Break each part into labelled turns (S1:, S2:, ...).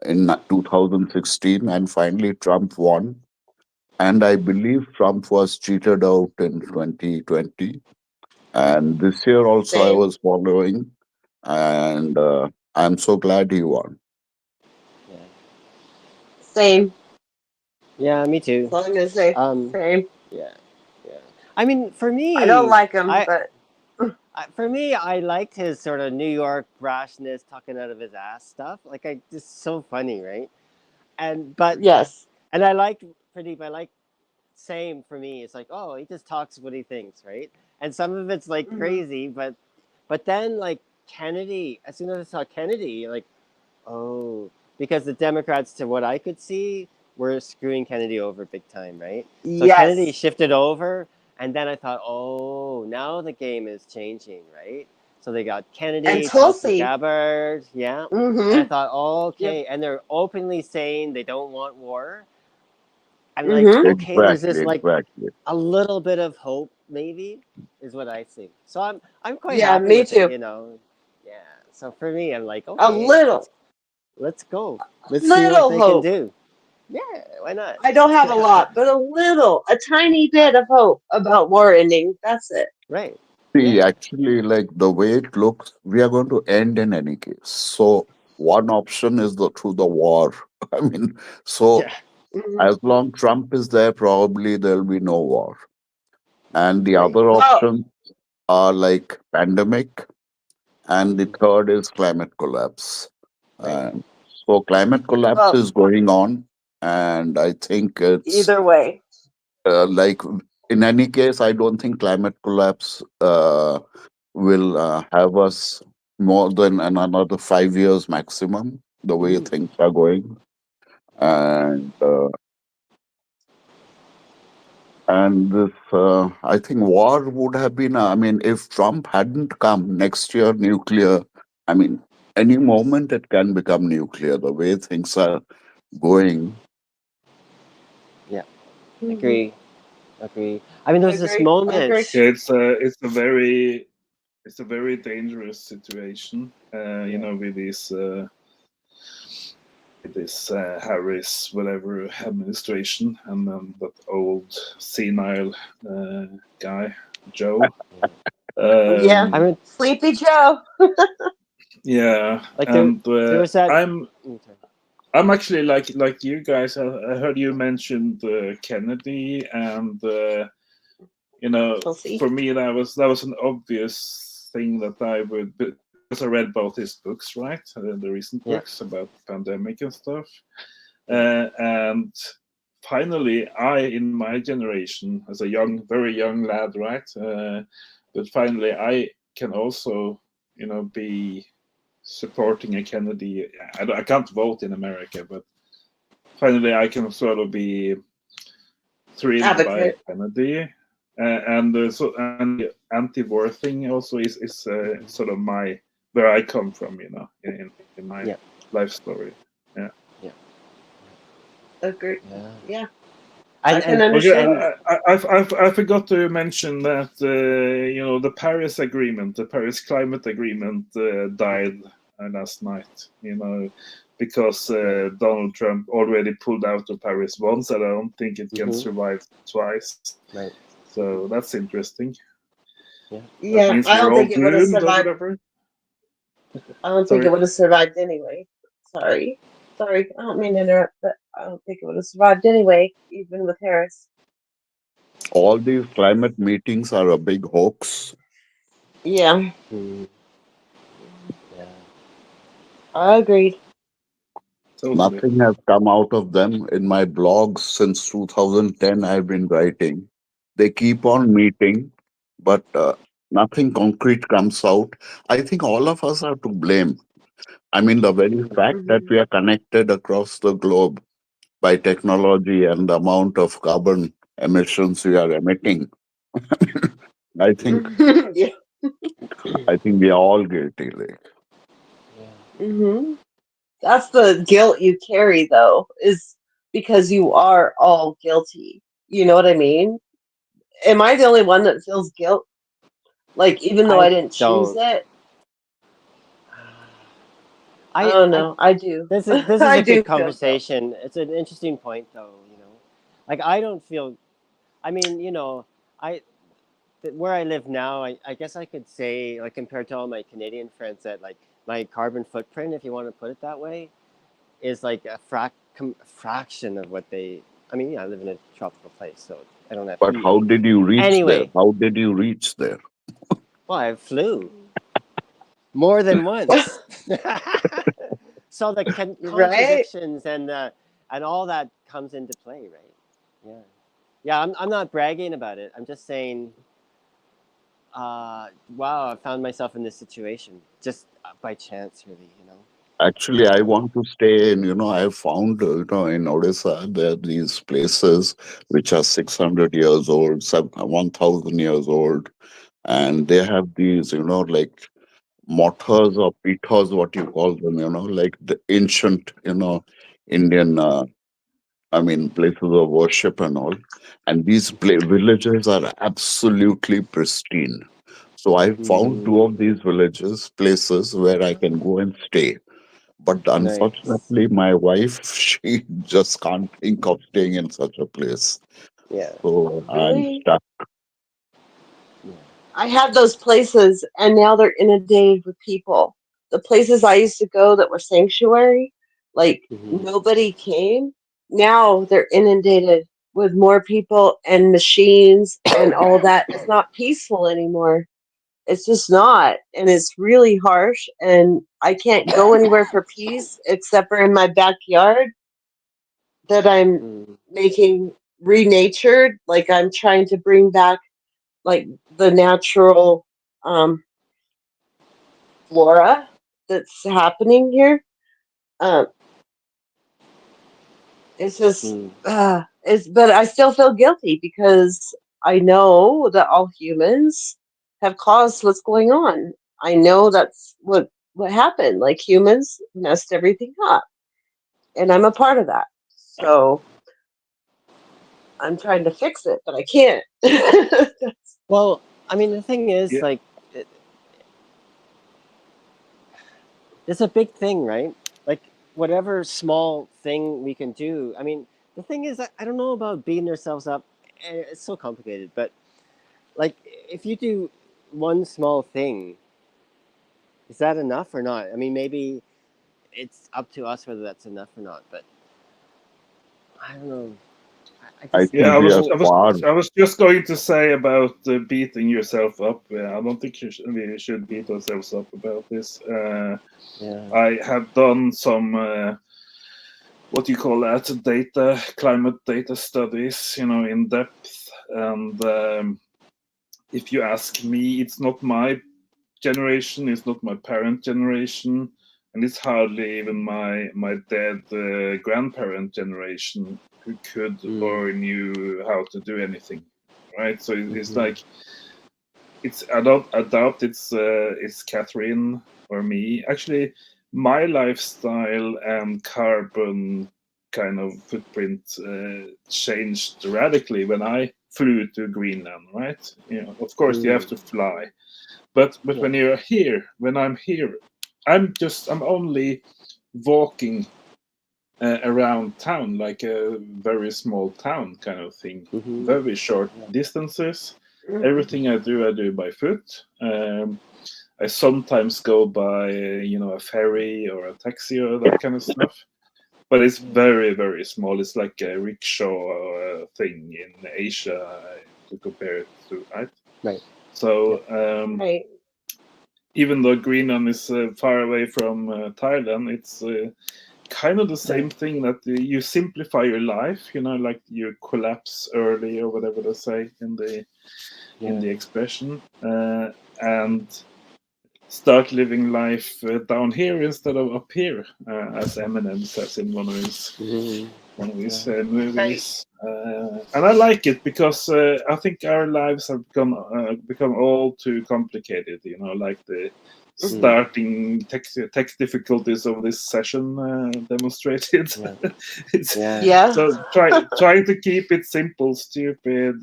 S1: in 2016, and finally Trump won. And I believe Trump was cheated out in 2020. And this year also I
S2: Same.
S1: was following, and I'm so glad he won.
S3: Yeah.
S2: Same.
S3: Yeah, me too.
S2: That's all I'm gonna say.
S3: Um,
S2: Same.
S3: yeah, yeah. I mean,
S2: I don't like him,
S3: I,
S2: but
S3: for me, I liked his sort of New York brashness, talking out of his ass stuff. Like, I just so funny, right? And but
S2: yes.
S3: and I liked Pradeep. I like same for me. It's like, oh, he just talks what he thinks, right? And some of it's like
S2: Hmm.
S3: crazy, but then like Kennedy. As soon as I saw Kennedy, like, oh, because the Democrats, to what I could see, were screwing Kennedy over big time, right? So Kennedy
S2: Yes.
S3: shifted over, and then I thought, oh, now the game is changing, right? So they got
S2: And
S3: Kennedy, Tulsi
S2: Tulsi.
S3: Gabbard, yeah. And I
S2: Mm-hmm.
S3: thought, oh,
S2: Yep.
S3: okay. And they're openly saying they don't want war. I'm like,
S2: Mm-hmm.
S3: okay, there's
S1: Exactly,
S3: this like
S1: exactly.
S3: a little bit of hope, maybe, is what I think. So I'm quite
S2: Yeah,
S3: happy
S2: me
S3: with it,
S2: too.
S3: you know. Yeah. So for me, I'm like,
S2: A
S3: okay,
S2: little,
S3: let's go. Let's see what
S2: little
S3: they can
S2: hope.
S3: do. Yeah, why not?
S2: I don't have a lot, but a tiny bit of hope about war ending. That's it.
S3: Right.
S1: See,
S3: Yeah.
S1: actually, like the way it looks, we are going to end in any case. So one option is the through the war. I mean, so
S3: Yeah.
S2: Hmm.
S1: as long Trump is there, probably there'll be no war. And the
S3: Right.
S1: other
S2: Well,
S1: options are like pandemic, and the
S3: Hmm.
S1: third is climate collapse.
S3: Right.
S1: And so climate collapse
S2: well,
S1: is going on, and I think it's
S2: either way.
S1: like in any case, I don't think climate collapse will have us more than another 5 years maximum. The way
S3: Hmm.
S1: things are going, and this, I think war would have been. I mean, if Trump hadn't come next year, nuclear. I mean, any moment it can become nuclear. The way things are going,
S3: Yeah.
S2: Hmm.
S3: Agree. Agree. I mean, there was this
S2: Agree. Agree.
S3: moment.
S4: Yeah, it's a very dangerous situation. You
S3: Yeah.
S4: know, with this Harris whatever administration, and then that old senile guy Joe.
S3: Yeah.
S2: Yeah.
S3: I
S4: Um,
S3: mean,
S2: Sleepy Joe.
S4: yeah,
S3: like
S4: and
S3: there was that.
S4: I'm actually like you guys. I heard you mentioned Kennedy, and you know,
S2: Tulsi.
S4: for me that was an obvious thing that I would, because I read both his books, right, the recent
S3: Yeah.
S4: books about the pandemic and stuff, and finally, in my generation, as a very young lad, right, but finally, I can also, be supporting a Kennedy. I can't vote in America, but finally, I can sort of be thrilled by
S2: Advocate.
S4: Kennedy, and the anti-war thing also is sort of my where I come from, in my
S3: Yeah.
S4: life story. Yeah.
S3: Yeah.
S2: Agree.
S3: Yeah.
S2: Yeah. I can
S3: And
S4: Okay,
S2: understand
S3: and
S2: that.
S4: I forgot to mention that the Paris Agreement, the Paris Climate Agreement, died last night. Because
S3: right.
S4: Donald Trump already pulled out of Paris once, and I don't think it can
S3: Hmm.
S4: survive twice.
S3: Right.
S4: So that's interesting.
S3: Yeah.
S4: That
S2: Yeah,
S4: means
S2: I
S4: we're
S2: don't
S4: all
S2: think it would have
S4: doomed or
S2: survived.
S4: whatever.
S2: I don't think it
S4: Sorry.
S2: would have survived anyway. Sorry. Sorry. I don't mean to interrupt, but I don't think it would have survived anyway, even with Harris.
S1: all these climate meetings are a big hoax.
S2: Yeah.
S3: Mm,
S2: Mhm.
S3: yeah.
S2: I agreed.
S4: Totally.
S1: Nothing has come out of them. In my blogs since 2010, I've been writing. They keep on meeting, but nothing concrete comes out. I think all of us are to blame. I mean, the very fact that
S2: Hmm.
S1: we are connected across the globe by technology and the amount of carbon emissions we are emitting, I think
S2: Yeah.
S1: I think we are all guilty. Like,
S3: Yeah.
S2: Hmm. That's the guilt you carry, though, is because you are all guilty. You know what I mean? Am I the only one that feels guilt? Like, even though I
S3: I
S2: didn't choose
S3: don't.
S2: it? I don't know. I do.
S3: This is
S2: I
S3: a
S2: do
S3: good
S2: feel guilt.
S3: conversation. It's an interesting point, though. Like I don't feel. I mean, I where I live now, I guess I could say, like, compared to all my Canadian friends, that like my carbon footprint, if you want to put it that way, is like a fraction of what they. I mean, I live in a tropical place, so I don't have
S1: But
S3: heat.
S1: how did you reach there?
S3: Anyway,
S1: How did you reach there?
S3: well, I flew more than once. So the
S2: Right?
S3: contradictions and all that comes into play, right? Yeah, yeah. I'm not bragging about it. I'm just saying, wow, I found myself in this situation just by chance, really.
S1: Actually, I want to stay in, I found, in Odisha, there are these places which are 600 years old, 1,000 years old, and they have these, like mothas or pithas, what you call them, like the ancient, Indian, places of worship and all. And these villages are absolutely pristine. So I found
S3: Mm-hmm.
S1: two of these villages, places where I can go and stay. But
S3: Nice.
S1: unfortunately, my wife, she just can't think of staying in such a place.
S3: Yeah.
S1: So I'm
S2: Really?
S1: stuck.
S3: Yeah.
S2: I had those places, and now they're inundated with people. The places I used to go that were sanctuary, like
S3: Mm-hmm.
S2: nobody came. Now they're inundated with more people and machines and all that. It's not peaceful anymore. It's just not. And it's really harsh. And I can't go anywhere for peace except for in my backyard that I'm
S3: Mm.
S2: making renatured. Like I'm trying to bring back like the natural um, flora that's happening here. Um, it's just,
S3: Mm.
S2: but I still feel guilty because I know that all humans have caused what's going on. I know that's what happened. Like humans messed everything up, and I'm a part of that. So I'm trying to fix it, but I can't.
S3: Well, I mean, the thing is,
S4: Yeah,
S3: like, it's a big thing, right? Like, whatever small thing we can do. I mean, the thing is, I don't know about beating ourselves up. It's so complicated, but like, if you do one small thing, is that enough or not? I mean, maybe it's up to us whether that's enough or not. But I don't know. I
S1: I
S3: just
S4: yeah.
S1: think
S4: I
S1: we
S4: was,
S1: are
S3: don't.
S4: I was,
S1: far.
S4: I was just going to say about beating yourself up. I don't think we should beat ourselves up about this.
S3: Yeah.
S4: I have done some what do you call that, climate data studies, in depth. And if you ask me, it's not my generation, it's not my parent generation, and it's hardly even my dead grandparent generation who could
S3: Mm.
S4: or knew how to do anything, right? So it's
S3: Mm-hmm.
S4: like I doubt it's Catherine or me. Actually, my lifestyle and carbon kind of footprint changed radically when I flew to Greenland, right? Of course you have
S3: Mm.
S4: to fly, but
S3: Yeah.
S4: when you're here, when I'm here, I'm only walking around town like a very small town kind of thing,
S3: Mm-hmm.
S4: very short
S3: Yeah.
S4: distances. Everything I do by foot. I sometimes go by a ferry or a taxi or that kind of stuff, but it's very very small. It's like a rickshaw thing in Asia to compare it to, right?
S3: Right.
S4: So
S3: Yep.
S2: Right.
S4: even though Greenland is far away from Thailand, it's kind of the same thing that you simplify your life. Like you collapse early or whatever they say in
S3: Yeah.
S4: the expression, and start living life down here instead of up here, as Eminem says in
S3: Mm-hmm.
S4: one of
S3: Yeah.
S4: his
S2: Right.
S4: movies, and I like it because I think our lives have become all too complicated. Like the
S2: Mhm.
S3: Mm.
S4: starting tech difficulties of this session demonstrated.
S3: Yeah.
S4: It's
S3: Yeah.
S2: Yeah.
S4: so trying to keep it simple, stupid,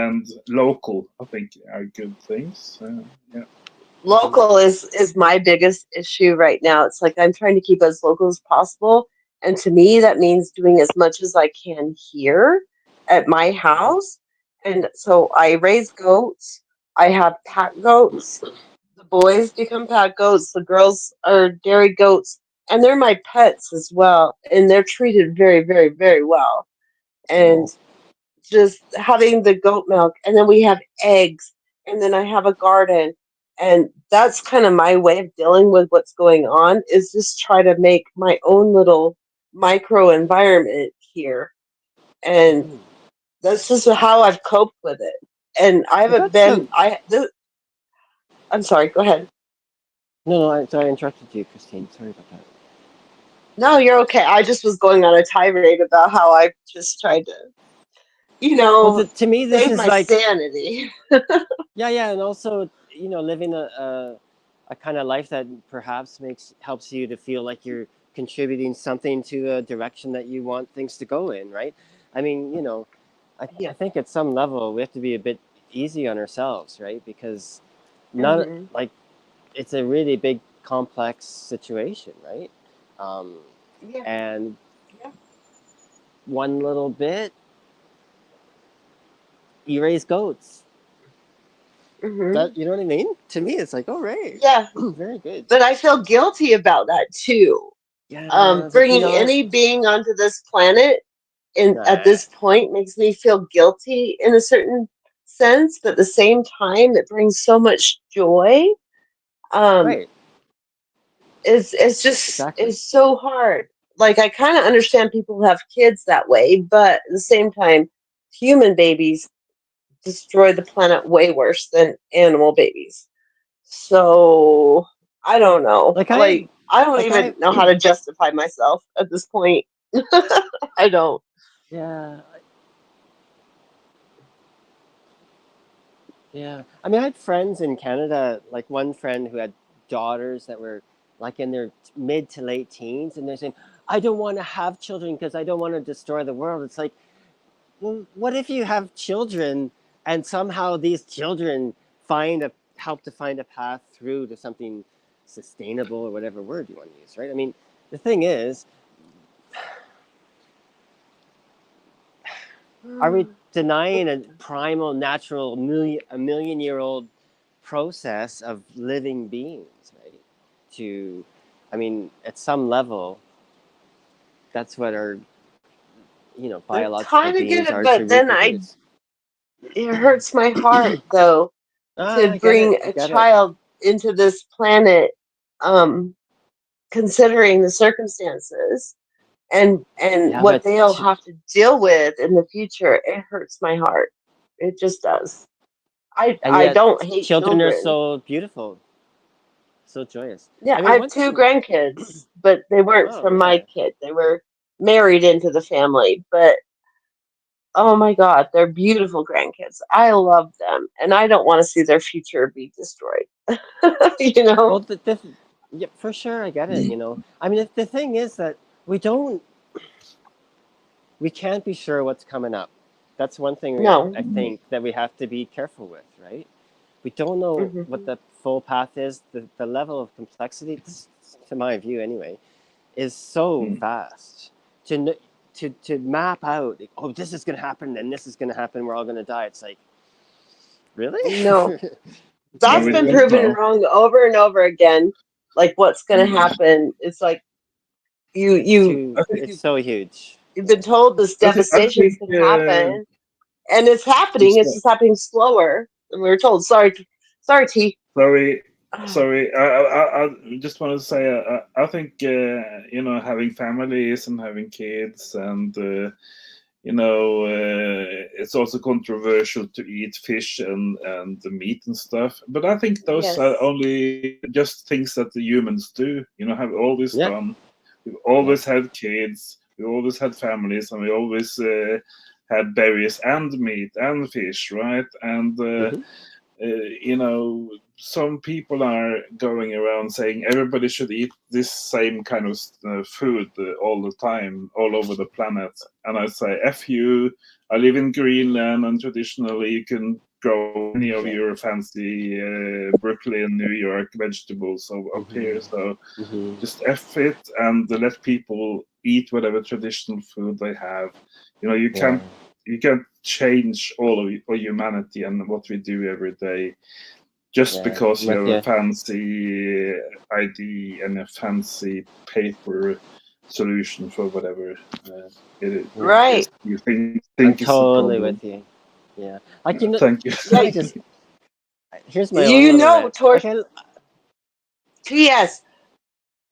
S4: and local. I think are good things. Yeah.
S2: Local is my biggest issue right now. It's like I'm trying to keep as local as possible, and to me that means doing as much as I can here at my house. And so I raise goats. I have pack goats. The boys become pack goats. The girls are dairy goats, and they're my pets as well. And they're treated very, very, very well. And
S3: Oh,
S2: just having the goat milk, and then we have eggs, and then I have a garden, and that's kind of my way of dealing with what's going on, is just try to make my own little micro environment here, and
S3: mm.
S2: that's just how I've coped with it. And I
S3: But
S2: haven't
S3: that's
S2: been
S3: so.
S2: I'm sorry, go ahead.
S3: No, no, sorry, I interrupted you, Christine. Sorry about that.
S2: No, you're okay. I just was going on a tirade about how I just tried to,
S3: Well, to me, this
S2: save
S3: is
S2: my
S3: like,
S2: sanity.
S3: yeah, yeah, and also, living a kind of life that perhaps helps you to feel like you're contributing something to a direction that you want things to go in, right? I mean, I
S2: Yeah.
S3: think at some level we have to be a bit easy on ourselves, right? Because not
S2: Hmm.
S3: like it's a really big, complex situation, right? Um,
S2: Yeah.
S3: and
S2: Yeah.
S3: one little bit, you raise goats.
S2: Hmm.
S3: That you know what I mean? To me, it's like, oh right,
S2: Yeah.
S3: very good.
S2: But I feel guilty about that too.
S3: Yeah, but
S2: Bringing any being onto this planet in at
S3: nah,
S2: this point makes me feel guilty in a certain sense, but at the same time, it brings so much joy. Um,
S3: right,
S2: it's just
S3: exactly.
S2: it's so hard. Like I kind of understand people who have kids that way, but at the same time, human babies destroy the planet way worse than animal babies. So I don't know.
S3: Like I,
S2: Like I don't
S3: like
S2: even
S3: I,
S2: know how to justify myself at this point. I don't.
S3: yeah, yeah. I mean, I had friends in Canada, like one friend who had daughters that were like in their mid to late teens, and they're saying, "I don't want to have children because I don't want to destroy the world." It's like, well, what if you have children and somehow these children help to find a path through to something sustainable or whatever word you want to use, right? I mean, the thing is, are we denying a primal, natural, a million year old process of living beings, right? To, I mean, at some level, that's what our,
S2: I
S3: biological
S2: kind of get
S3: beings
S2: it,
S3: are to
S2: but then I
S3: reproduce.
S2: it hurts my heart though
S3: Ah,
S2: to
S3: I get it.
S2: bring
S3: I
S2: a
S3: get it.
S2: child into this planet, um, considering the circumstances and
S3: Yeah,
S2: what
S3: but
S2: they'll have to deal with in the future. It hurts my heart. It just does.
S3: and
S2: I
S3: yet
S2: don't hate
S3: children are
S2: children.
S3: so beautiful, so joyous.
S2: Yeah,
S3: I
S2: I
S3: mean,
S2: have
S3: one
S2: two
S3: thing.
S2: grandkids, but they weren't
S3: Oh
S2: from my
S3: yeah,
S2: kid. They were married into the family, but oh my God, they're beautiful grandkids. I love them, and I don't want to see their future be destroyed. you
S3: well,
S2: know?
S3: yeah, for sure, I get it. I mean, the thing is that we don't, we can't be sure what's coming up. That's one thing
S2: No.
S3: I think that we have to be careful with, right? We don't know what
S2: Hmm.
S3: the full path is. The level of complexity, to my view anyway, is so
S4: Mm.
S3: vast. To map out, like, oh, this is going to happen and this is going to happen. We're all going to die. It's like, really?
S2: No.
S3: It's
S4: No,
S2: That's
S4: we
S2: been
S4: don't
S2: proven
S3: really.
S4: know.
S2: wrong over and over again. Like what's going to happen? It's like you
S3: It's
S2: you
S4: I
S3: too.
S4: think.
S3: It's so huge.
S2: you've been told this
S4: I
S2: devastation is
S4: think.
S2: going to happen, and it's happening.
S4: Just
S2: It's just happening slower than we were told. Sorry, T.
S4: sorry,
S2: Ah,
S4: sorry. I just want to say. I think having families and having kids and it's also controversial to eat fish and the meat and stuff. But I think those are
S2: yes.
S4: only just things that the humans do. Have always
S3: Yeah.
S4: done. We've
S3: Yeah.
S4: always had kids. We always had families, and we always had berries and meat and fish, right? And
S3: Hmm.
S4: uh, you know, some people are going around saying everybody should eat this same kind of food all the time, all over the planet. And I say, F you, I live in Greenland, and traditionally you can grow any of
S3: Yeah.
S4: your fancy Brooklyn, New York vegetables up here. So
S3: Mm-hmm.
S4: just F it and let people eat whatever traditional food they have. You know,
S3: Yeah.
S4: you can't change all humanity and what we do every day just
S3: Yeah.
S4: because
S3: I'm
S4: you
S3: with
S4: have a
S3: you.
S4: fancy ID and a fancy paper solution for whatever it
S3: Yeah.
S4: is
S2: Right.
S4: you think
S3: I'm
S4: is the
S3: totally
S4: problem.
S3: with you. Yeah. Like you know,
S4: Thank you.
S3: can
S2: Yeah.
S3: I just here's my own
S2: You
S3: little
S2: know,
S3: rant.
S2: Tor.
S3: Like I
S2: P.S.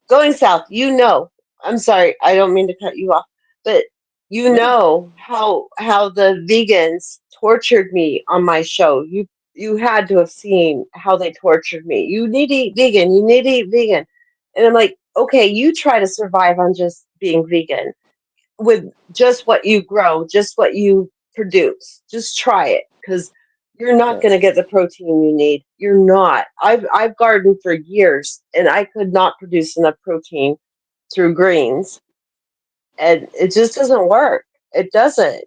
S2: Going south. You know. I'm sorry. I don't mean to cut you off, but you
S3: no.
S2: know how the vegans tortured me on my show. You had to have seen how they tortured me. You need to eat vegan. You need to eat vegan. And I'm like, okay, you try to survive on just being vegan with just what you grow, just what you produce. Just try it because you're not
S3: Yeah.
S2: going to get the protein you need. You're not. I've gardened for years and I could not produce enough protein through greens, and it just doesn't work. It doesn't.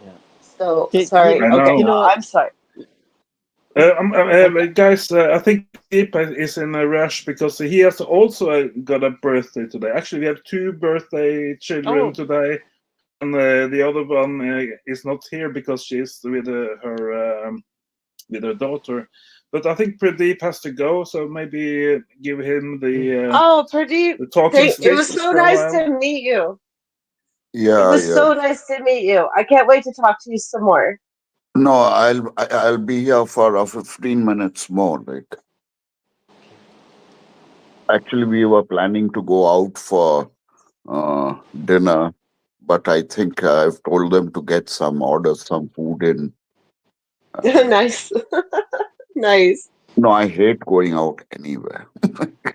S3: Yeah.
S2: So
S3: You,
S2: sorry.
S4: I
S2: Okay,
S3: you
S4: know.
S3: know what?
S2: I'm sorry.
S3: Like
S4: Guys, I think Deep is in a rush because he has also got a birthday today. Actually, we have two birthday children
S3: oh
S4: today, and the other one is not here because she's with her daughter. But I think Pradeep has to go, so maybe give him
S2: Oh, Pradeep,
S4: the talking
S2: thank. It was
S4: sticks
S2: so
S4: for a
S2: nice
S4: while.
S2: to meet you. It
S1: Yeah,
S2: was
S1: yeah.
S2: so nice to meet you. I can't wait to talk to you some more.
S1: No, I'll be here for 15 minutes more. Like, actually, we were planning to go out for dinner, but I think I've told them to get some order some food in. Uh,
S2: Nice, nice.
S1: no, I hate going out anywhere.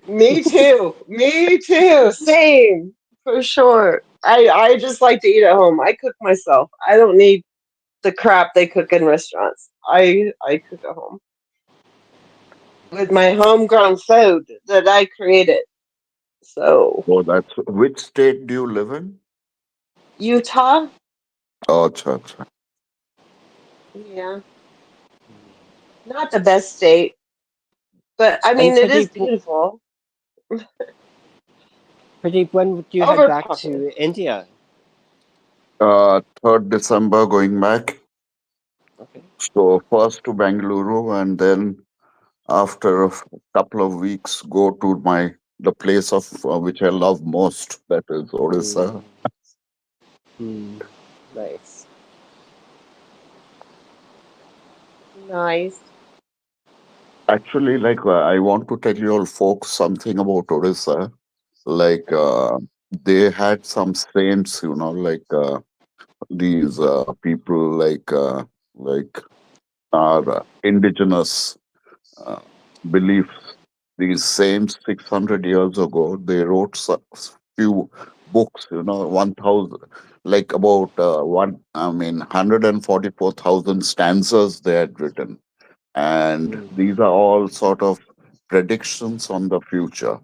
S2: Me too. Me too. Same, for sure. I just like to eat at home. I cook myself. I don't need the crap they cook in restaurants. I cook at home with my homegrown food that I created. So,
S1: Oh, that's which state do you live in?
S2: Utah?
S1: Oh, acha, acha.
S2: Yeah, not the best state, but I
S3: and
S2: mean it is beautiful.
S3: Pradeep, when do you head back
S2: Overpopulated.
S3: to India?
S1: 3rd December going back.
S3: Okay.
S1: So first to Bangalore and then after a couple of weeks go to the place of which I love most, that is
S3: Mm,
S1: Odisha.
S3: mm, nice.
S2: Nice.
S1: Actually, like I want to tell you all folks something about Odisha. Like they had some saints, like these people like our indigenous uh, beliefs. These saints 600 years ago, they wrote few books, 1,000, like about 144,000 stanzas they had written. And
S3: Mm.
S1: these are all sort of predictions on the future.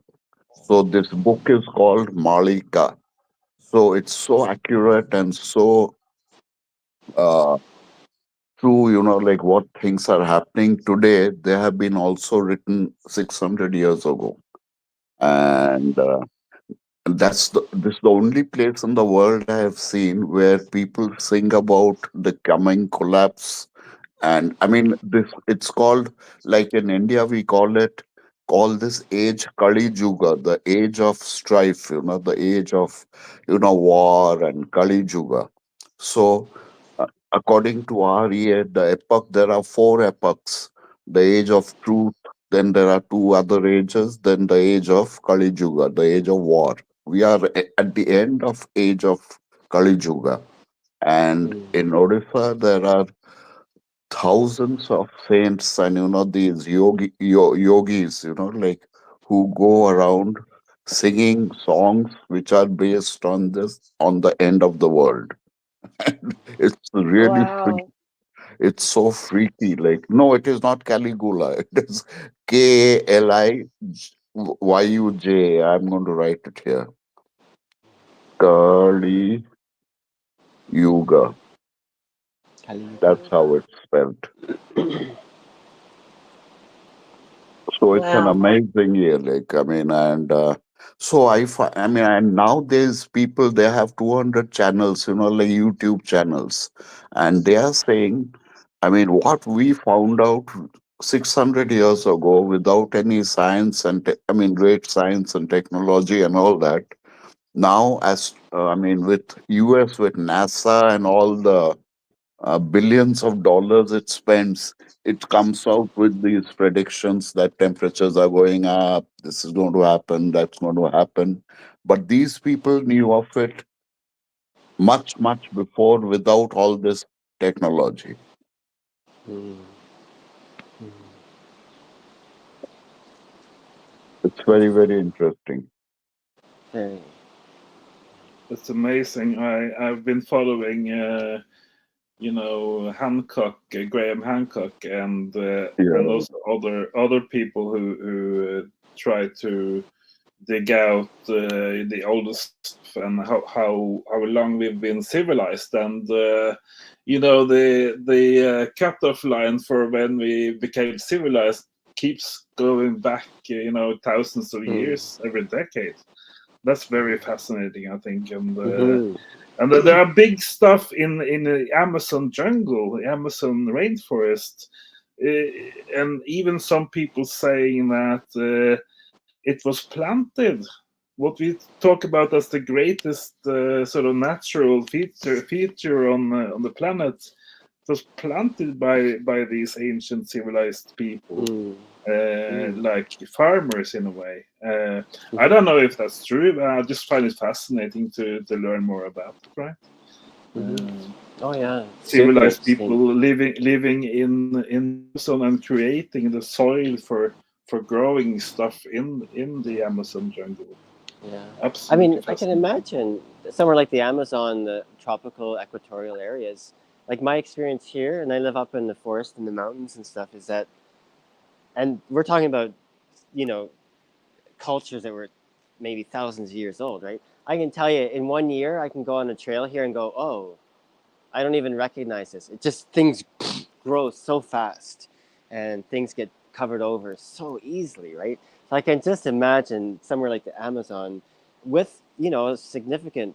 S1: So this book is called Malika. So it's so accurate and so uh, true, like what things are happening today, they have been also written 600 years ago. And this is the only place in the world I have seen where people sing about the coming collapse. And I mean, this it's called, like in India, we call this age Kali Yuga, the age of strife, the age of war and Kali Yuga. So, according to REA, the epoch, there are four epochs: the age of truth, then there are two other ages, then the age of Kali Yuga, the age of war. We are at the end of age of Kali Yuga. And
S3: Mm.
S1: in Odisha, there are thousands of saints and these yogis, like who go around singing songs which are based on the end of the world. And it's really
S2: Wow.
S1: It's so freaky. Like, no, it is not Caligula. It is Kalyuj. I'm going to write it here. Kali Yuga.
S3: Kali Yuga.
S1: That's how it's spelled. So it's an
S2: Wow.
S1: amazing year, like I mean, and so I mean, and now there's people they have 200 channels, like YouTube channels, and they are saying, I mean, what we found out 600 years ago without any science and I mean, great science and technology and all that. Now, as I mean, with US, with NASA and all the billions of dollars it spends, it comes out with these predictions that temperatures are going up, this is going to happen, that's going to happen. But these people knew of it much, much before without all this technology.
S3: Mm. Mm.
S1: It's very, very interesting.
S3: Very.
S4: It's amazing. I've been following, Hancock, Graham Hancock, and
S1: Yeah,
S4: also other people who try to dig out the oldest stuff and how long we've been civilized, and the cutoff line for when we became civilized keeps going back, thousands of
S3: Mm.
S4: years every decade. That's very fascinating, I think,
S3: Mm-hmm.
S4: and there are big stuff in the Amazon jungle, the Amazon rainforest, and even some people saying that it was planted. What we talk about as the greatest sort of natural feature on the planet was planted by these ancient civilized people,
S3: Mm. Mm.
S4: like farmers in a way. I
S3: Mm-hmm.
S4: don't know if that's true, but I just find it fascinating to learn more about it, right?
S3: Mm-hmm.
S4: Uh,
S3: Oh yeah, super
S4: Civilized
S3: interesting.
S4: people living in the Amazon and creating the soil for growing stuff in the Amazon jungle.
S3: Yeah. I
S4: Absolutely
S3: mean, I can
S4: fascinating.
S3: imagine somewhere like the Amazon, the tropical equatorial areas. Like my experience here, and I live up in the forest and the mountains and stuff, is that, and we're talking about, you know, cultures that were maybe thousands of years old, right? I can tell you in 1 year, I can go on a trail here and go, oh, I don't even recognize this. It just, things grow so fast and things get covered over so easily, right? So I can just imagine somewhere like the Amazon with, a significant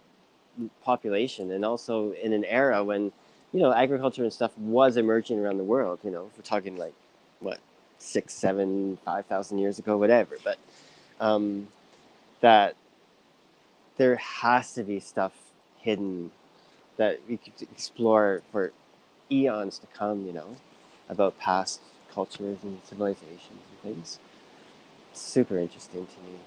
S3: population and also in an era when, agriculture and stuff was emerging around the world, if we're talking like, what, 6, 7, 5,000 years ago, whatever. But um, that there has to be stuff hidden that we could explore for eons to come, about past cultures and civilizations and things. Super interesting to me.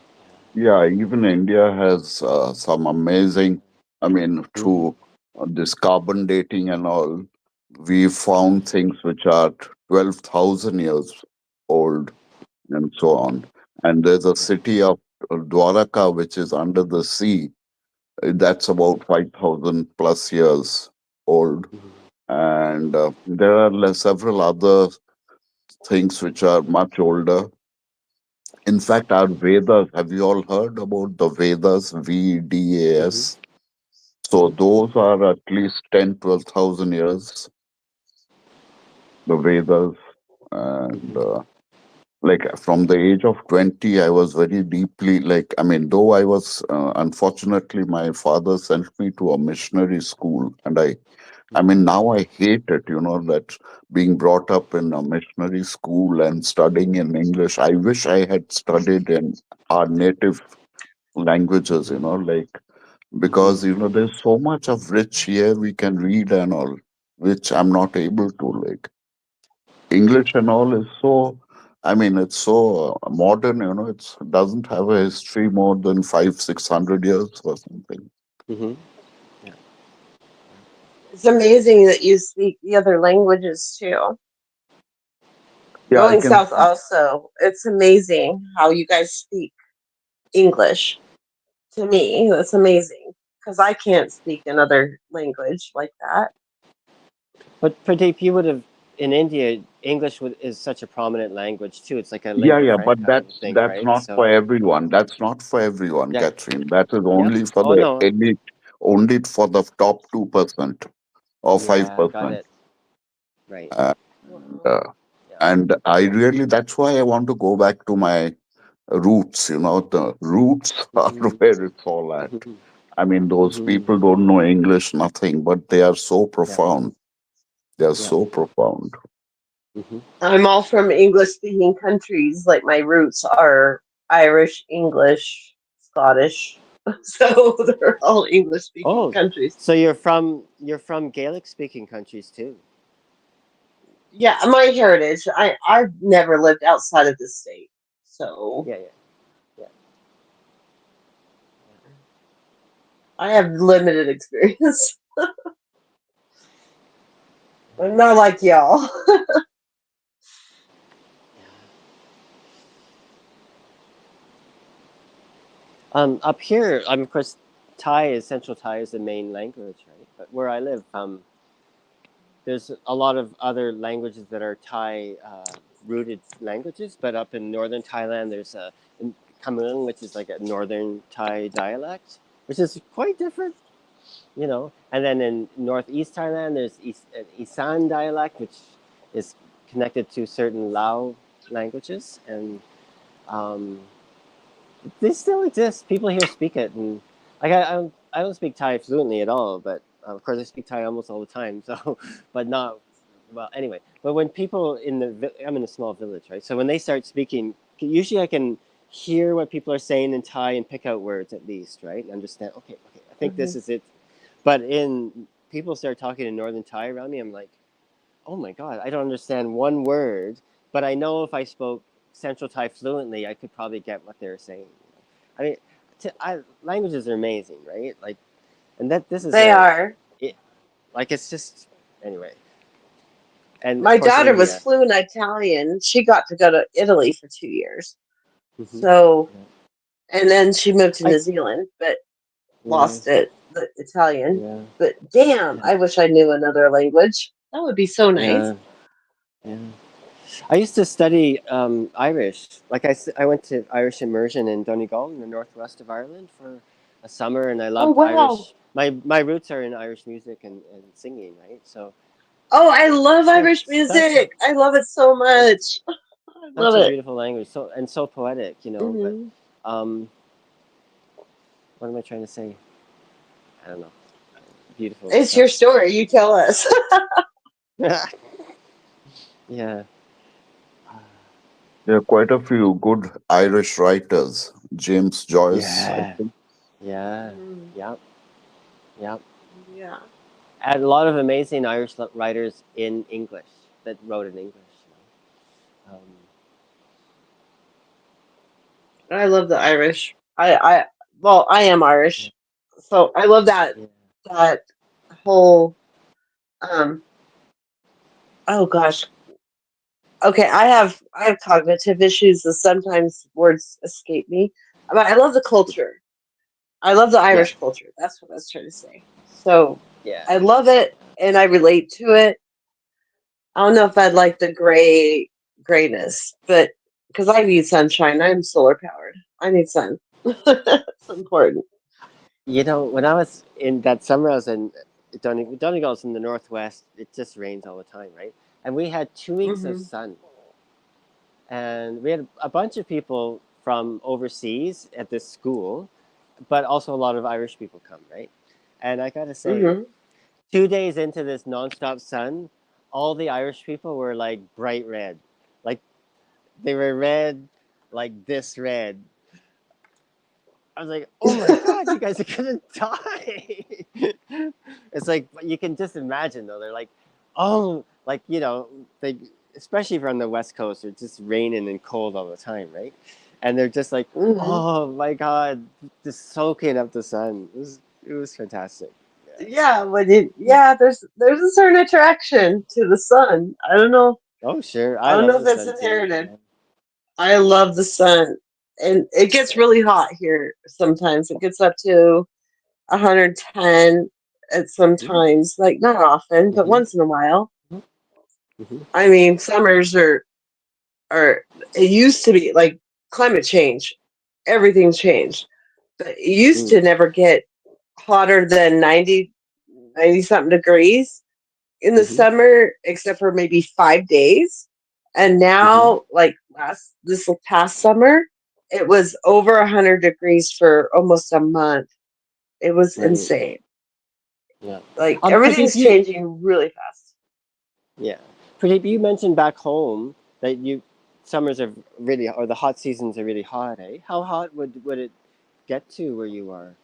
S1: yeah, even India has some amazing, I mean,
S3: Yeah. Mm-hmm.
S1: through this carbon dating and all, we found things which are 12,000 years old and so on. And there's a
S3: Yeah.
S1: city of Dwaraka, which is under the sea. That's about 5,000 plus years old.
S3: Mm-hmm.
S1: And there are several other things which are much older. In fact, our Vedas, have you all heard about the Vedas,
S3: Mm-hmm.
S1: VDAS? So
S3: Mm-hmm.
S1: those are at least 10, 12,000 years, the Vedas. And
S3: Mm-hmm.
S1: like from the age of 20 I was very deeply, like I mean, though I was unfortunately my father sent me to a missionary school, and I mean now I hate it, that being brought up in a missionary school and studying in English. I wish I had studied in our native languages, like, because
S3: Mm-hmm.
S1: there's so much of rich here we can read and all, which I'm not able to, like. English and all is so, I mean, it's so modern, it doesn't have a history more than 500, 600 years or something.
S3: Mm-hmm. Yeah.
S2: It's amazing that you speak the other languages too.
S1: Yeah, I
S2: Going
S1: can.
S2: south also, it's amazing how you guys speak English. To me, that's amazing because I can't speak another language like that.
S3: But Pradeep, you would have in India, English is such a prominent language too. It's like a
S1: Yeah,
S3: lingua
S1: yeah, but
S3: franca, I would think,
S1: that's
S3: right?
S1: not for
S3: So
S1: everyone. That's not for everyone,
S3: yeah,
S1: Catherine. That is
S3: yep.
S1: only for
S3: Oh
S1: the
S3: no,
S1: elite, only for the top 2% or
S3: yeah, got
S1: 5%.
S3: it. Right.
S1: And,
S2: Wow.
S1: uh,
S3: Yeah.
S1: and I really, that's why I want to go back to my roots. The roots are
S3: Mm-hmm.
S1: where it's all at.
S3: Mm-hmm.
S1: I mean, those
S3: Mm-hmm.
S1: people don't know English, nothing, but they are so
S3: Yep.
S1: profound. They are
S3: Yep.
S1: so profound.
S3: Mm-hmm.
S2: I'm all from English speaking countries. Like my roots are Irish, English, Scottish. So they're all English speaking
S3: Oh,
S2: countries.
S3: so you're from Gaelic speaking countries too.
S2: Yeah, my heritage. I've never lived outside of the state. So
S3: Yeah, yeah, yeah.
S2: I have limited experience. I'm not like y'all.
S3: Up here, of course, Central Thai is the main language, right? But where I live, there's a lot of other languages that are Thai rooted languages. But up in northern Thailand, there's a Khmer, which is like a northern Thai dialect, which is quite different. And then in northeast Thailand, there's an Isan dialect, which is connected to certain Lao languages, and um, they still exist. People here speak it, and like I don't speak Thai fluently at all, but of course I speak Thai almost all the time. So, but not well. Anyway, but when people I'm in a small village, right? So when they start speaking, usually I can hear what people are saying in Thai and pick out words at least, right? And understand. Okay, okay, I think
S2: Hmm.
S3: this is it. But in people start talking in Northern Thai around me, I'm like, oh my god, I don't understand one word, but I know if I spoke Central Thai fluently, I could probably get what they're saying. I mean, languages are amazing, right? Like, and that this is
S2: They are.
S3: it, like it's just anyway, and of
S2: My
S3: course
S2: daughter was
S3: India.
S2: fluent Italian. She got to go to Italy for 2 years.
S3: Hmm.
S2: So,
S3: Yeah.
S2: and then she moved to
S3: I
S2: New Zealand, but
S3: yeah
S2: lost it, the Italian.
S3: yeah
S2: But damn,
S3: yeah
S2: I wish I knew another language. That would be so nice.
S3: yeah yeah. I used to study Irish. Like I went to Irish immersion in Donegal in the northwest of Ireland for a summer, and I
S2: Oh,
S3: loved
S2: wow.
S3: Irish. My roots are in Irish music and singing, right? So
S2: Oh, I love Irish
S3: such
S2: music. I love it so much. I love
S3: such a
S2: it.
S3: beautiful language, so poetic. But
S2: Hmm.
S3: um, what am I trying to say? I don't know. Beautiful
S2: It's your
S3: stuff.
S2: story. You tell us.
S3: Yeah.
S1: There are quite a few good Irish writers. James Joyce, I
S3: Yeah.
S1: think.
S3: Yeah.
S2: Mhm.
S3: Yep. Yep.
S2: Yeah.
S3: And a lot of amazing Irish writers in English that wrote in English.
S2: I love the Irish. Well, I am
S3: Yeah,
S2: Irish. So I love
S3: yeah,
S2: that whole, um, oh gosh. Okay, I have cognitive issues, and sometimes words escape me. But I love the culture. I love the
S3: yeah,
S2: Irish culture. That's what I was trying to say. So
S3: yeah.
S2: I love it, and I relate to it. I don't know if I'd like the grayness, but because I need sunshine, I'm solar powered. I need sun. It's important.
S3: When I was in that summer, I was in Donegal's in the northwest. It just rains all the time, right? And we had 2 weeks of
S2: Hmm.
S3: sun, and we had a bunch of people from overseas at this school, but also a lot of Irish people come, right? And I gotta say,
S2: Hmm.
S3: 2 days into this nonstop sun, all the Irish people were like bright red, like they were red, like this red. I was like, oh my god, you guys are gonna die. It's like you can just imagine though. They're like, oh, like they especially if you're on the west coast, it's just raining and cold all the time, right? And they're just like,
S2: Hmm.
S3: oh my god, just soaking up the sun. It was fantastic.
S2: Yeah, yeah, there's a certain attraction to the sun. I don't know.
S3: Oh sure,
S2: I
S3: I
S2: don't
S3: love
S2: know if
S3: the
S2: that's
S3: sun too.
S2: inherited. I love the sun, and it gets really hot here sometimes. It gets up to 110, at some times, like not often, but
S3: Mm-hmm.
S2: once in a while.
S3: Mm-hmm.
S2: I mean, summers are it used to be like climate change. Everything's changed. But it used
S3: Mm.
S2: to never get hotter than 90 something degrees in the
S3: Mm-hmm.
S2: summer, except for maybe 5 days. And
S3: Mm-hmm.
S2: now, like this past summer, it was over 100 degrees for almost a month. It was
S3: Right.
S2: insane.
S3: Yeah.
S2: Like
S3: Pradeep,
S2: everything's
S3: you
S2: changing really fast.
S3: yeah. Pradeep, you mentioned back home that you summers are really or the hot seasons are really hot, eh? How hot would it get to where you are?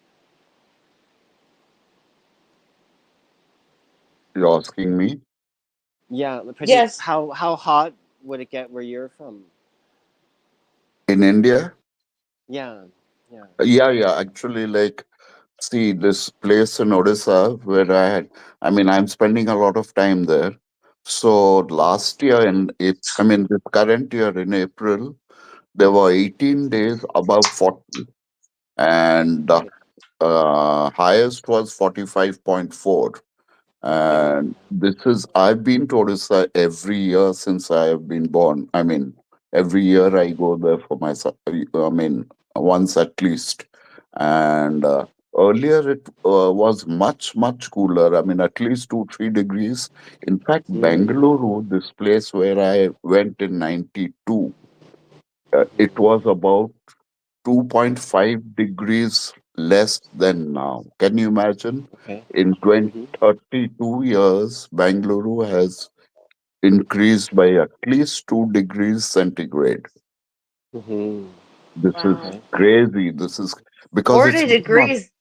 S1: You're asking me?
S3: Yeah, Pradeep,
S2: Yes.
S3: how hot would it get where you're from?
S1: In India?
S3: Yeah. Yeah.
S1: Yeah, yeah. Actually, like, see, this place in Odisha where I mean, I'm spending a lot of time there. So
S3: Mm-hmm.
S1: last year I mean, this current year in April, there were 18 days above 40, and the
S3: Right.
S1: highest was 45.4.
S3: Yeah.
S1: And I've been to Odisha every year since I have been born. I mean, every year I go there for I mean, once at least. And earlier it was much, much cooler. I mean, at least 2, 3 degrees. In fact,
S3: Mm.
S1: Bangalore, this place where I went in 92, it
S3: Mm-hmm.
S1: was about 2.5 degrees less than now. Can you imagine?
S3: Okay.
S1: In 20,
S3: Mm-hmm.
S1: 32 years, Bangalore has increased by at least 2 degrees centigrade.
S3: Mm-hmm.
S1: This is
S3: Okay.
S2: Wow.
S1: crazy. This is because it's
S2: 40
S1: not
S2: degrees.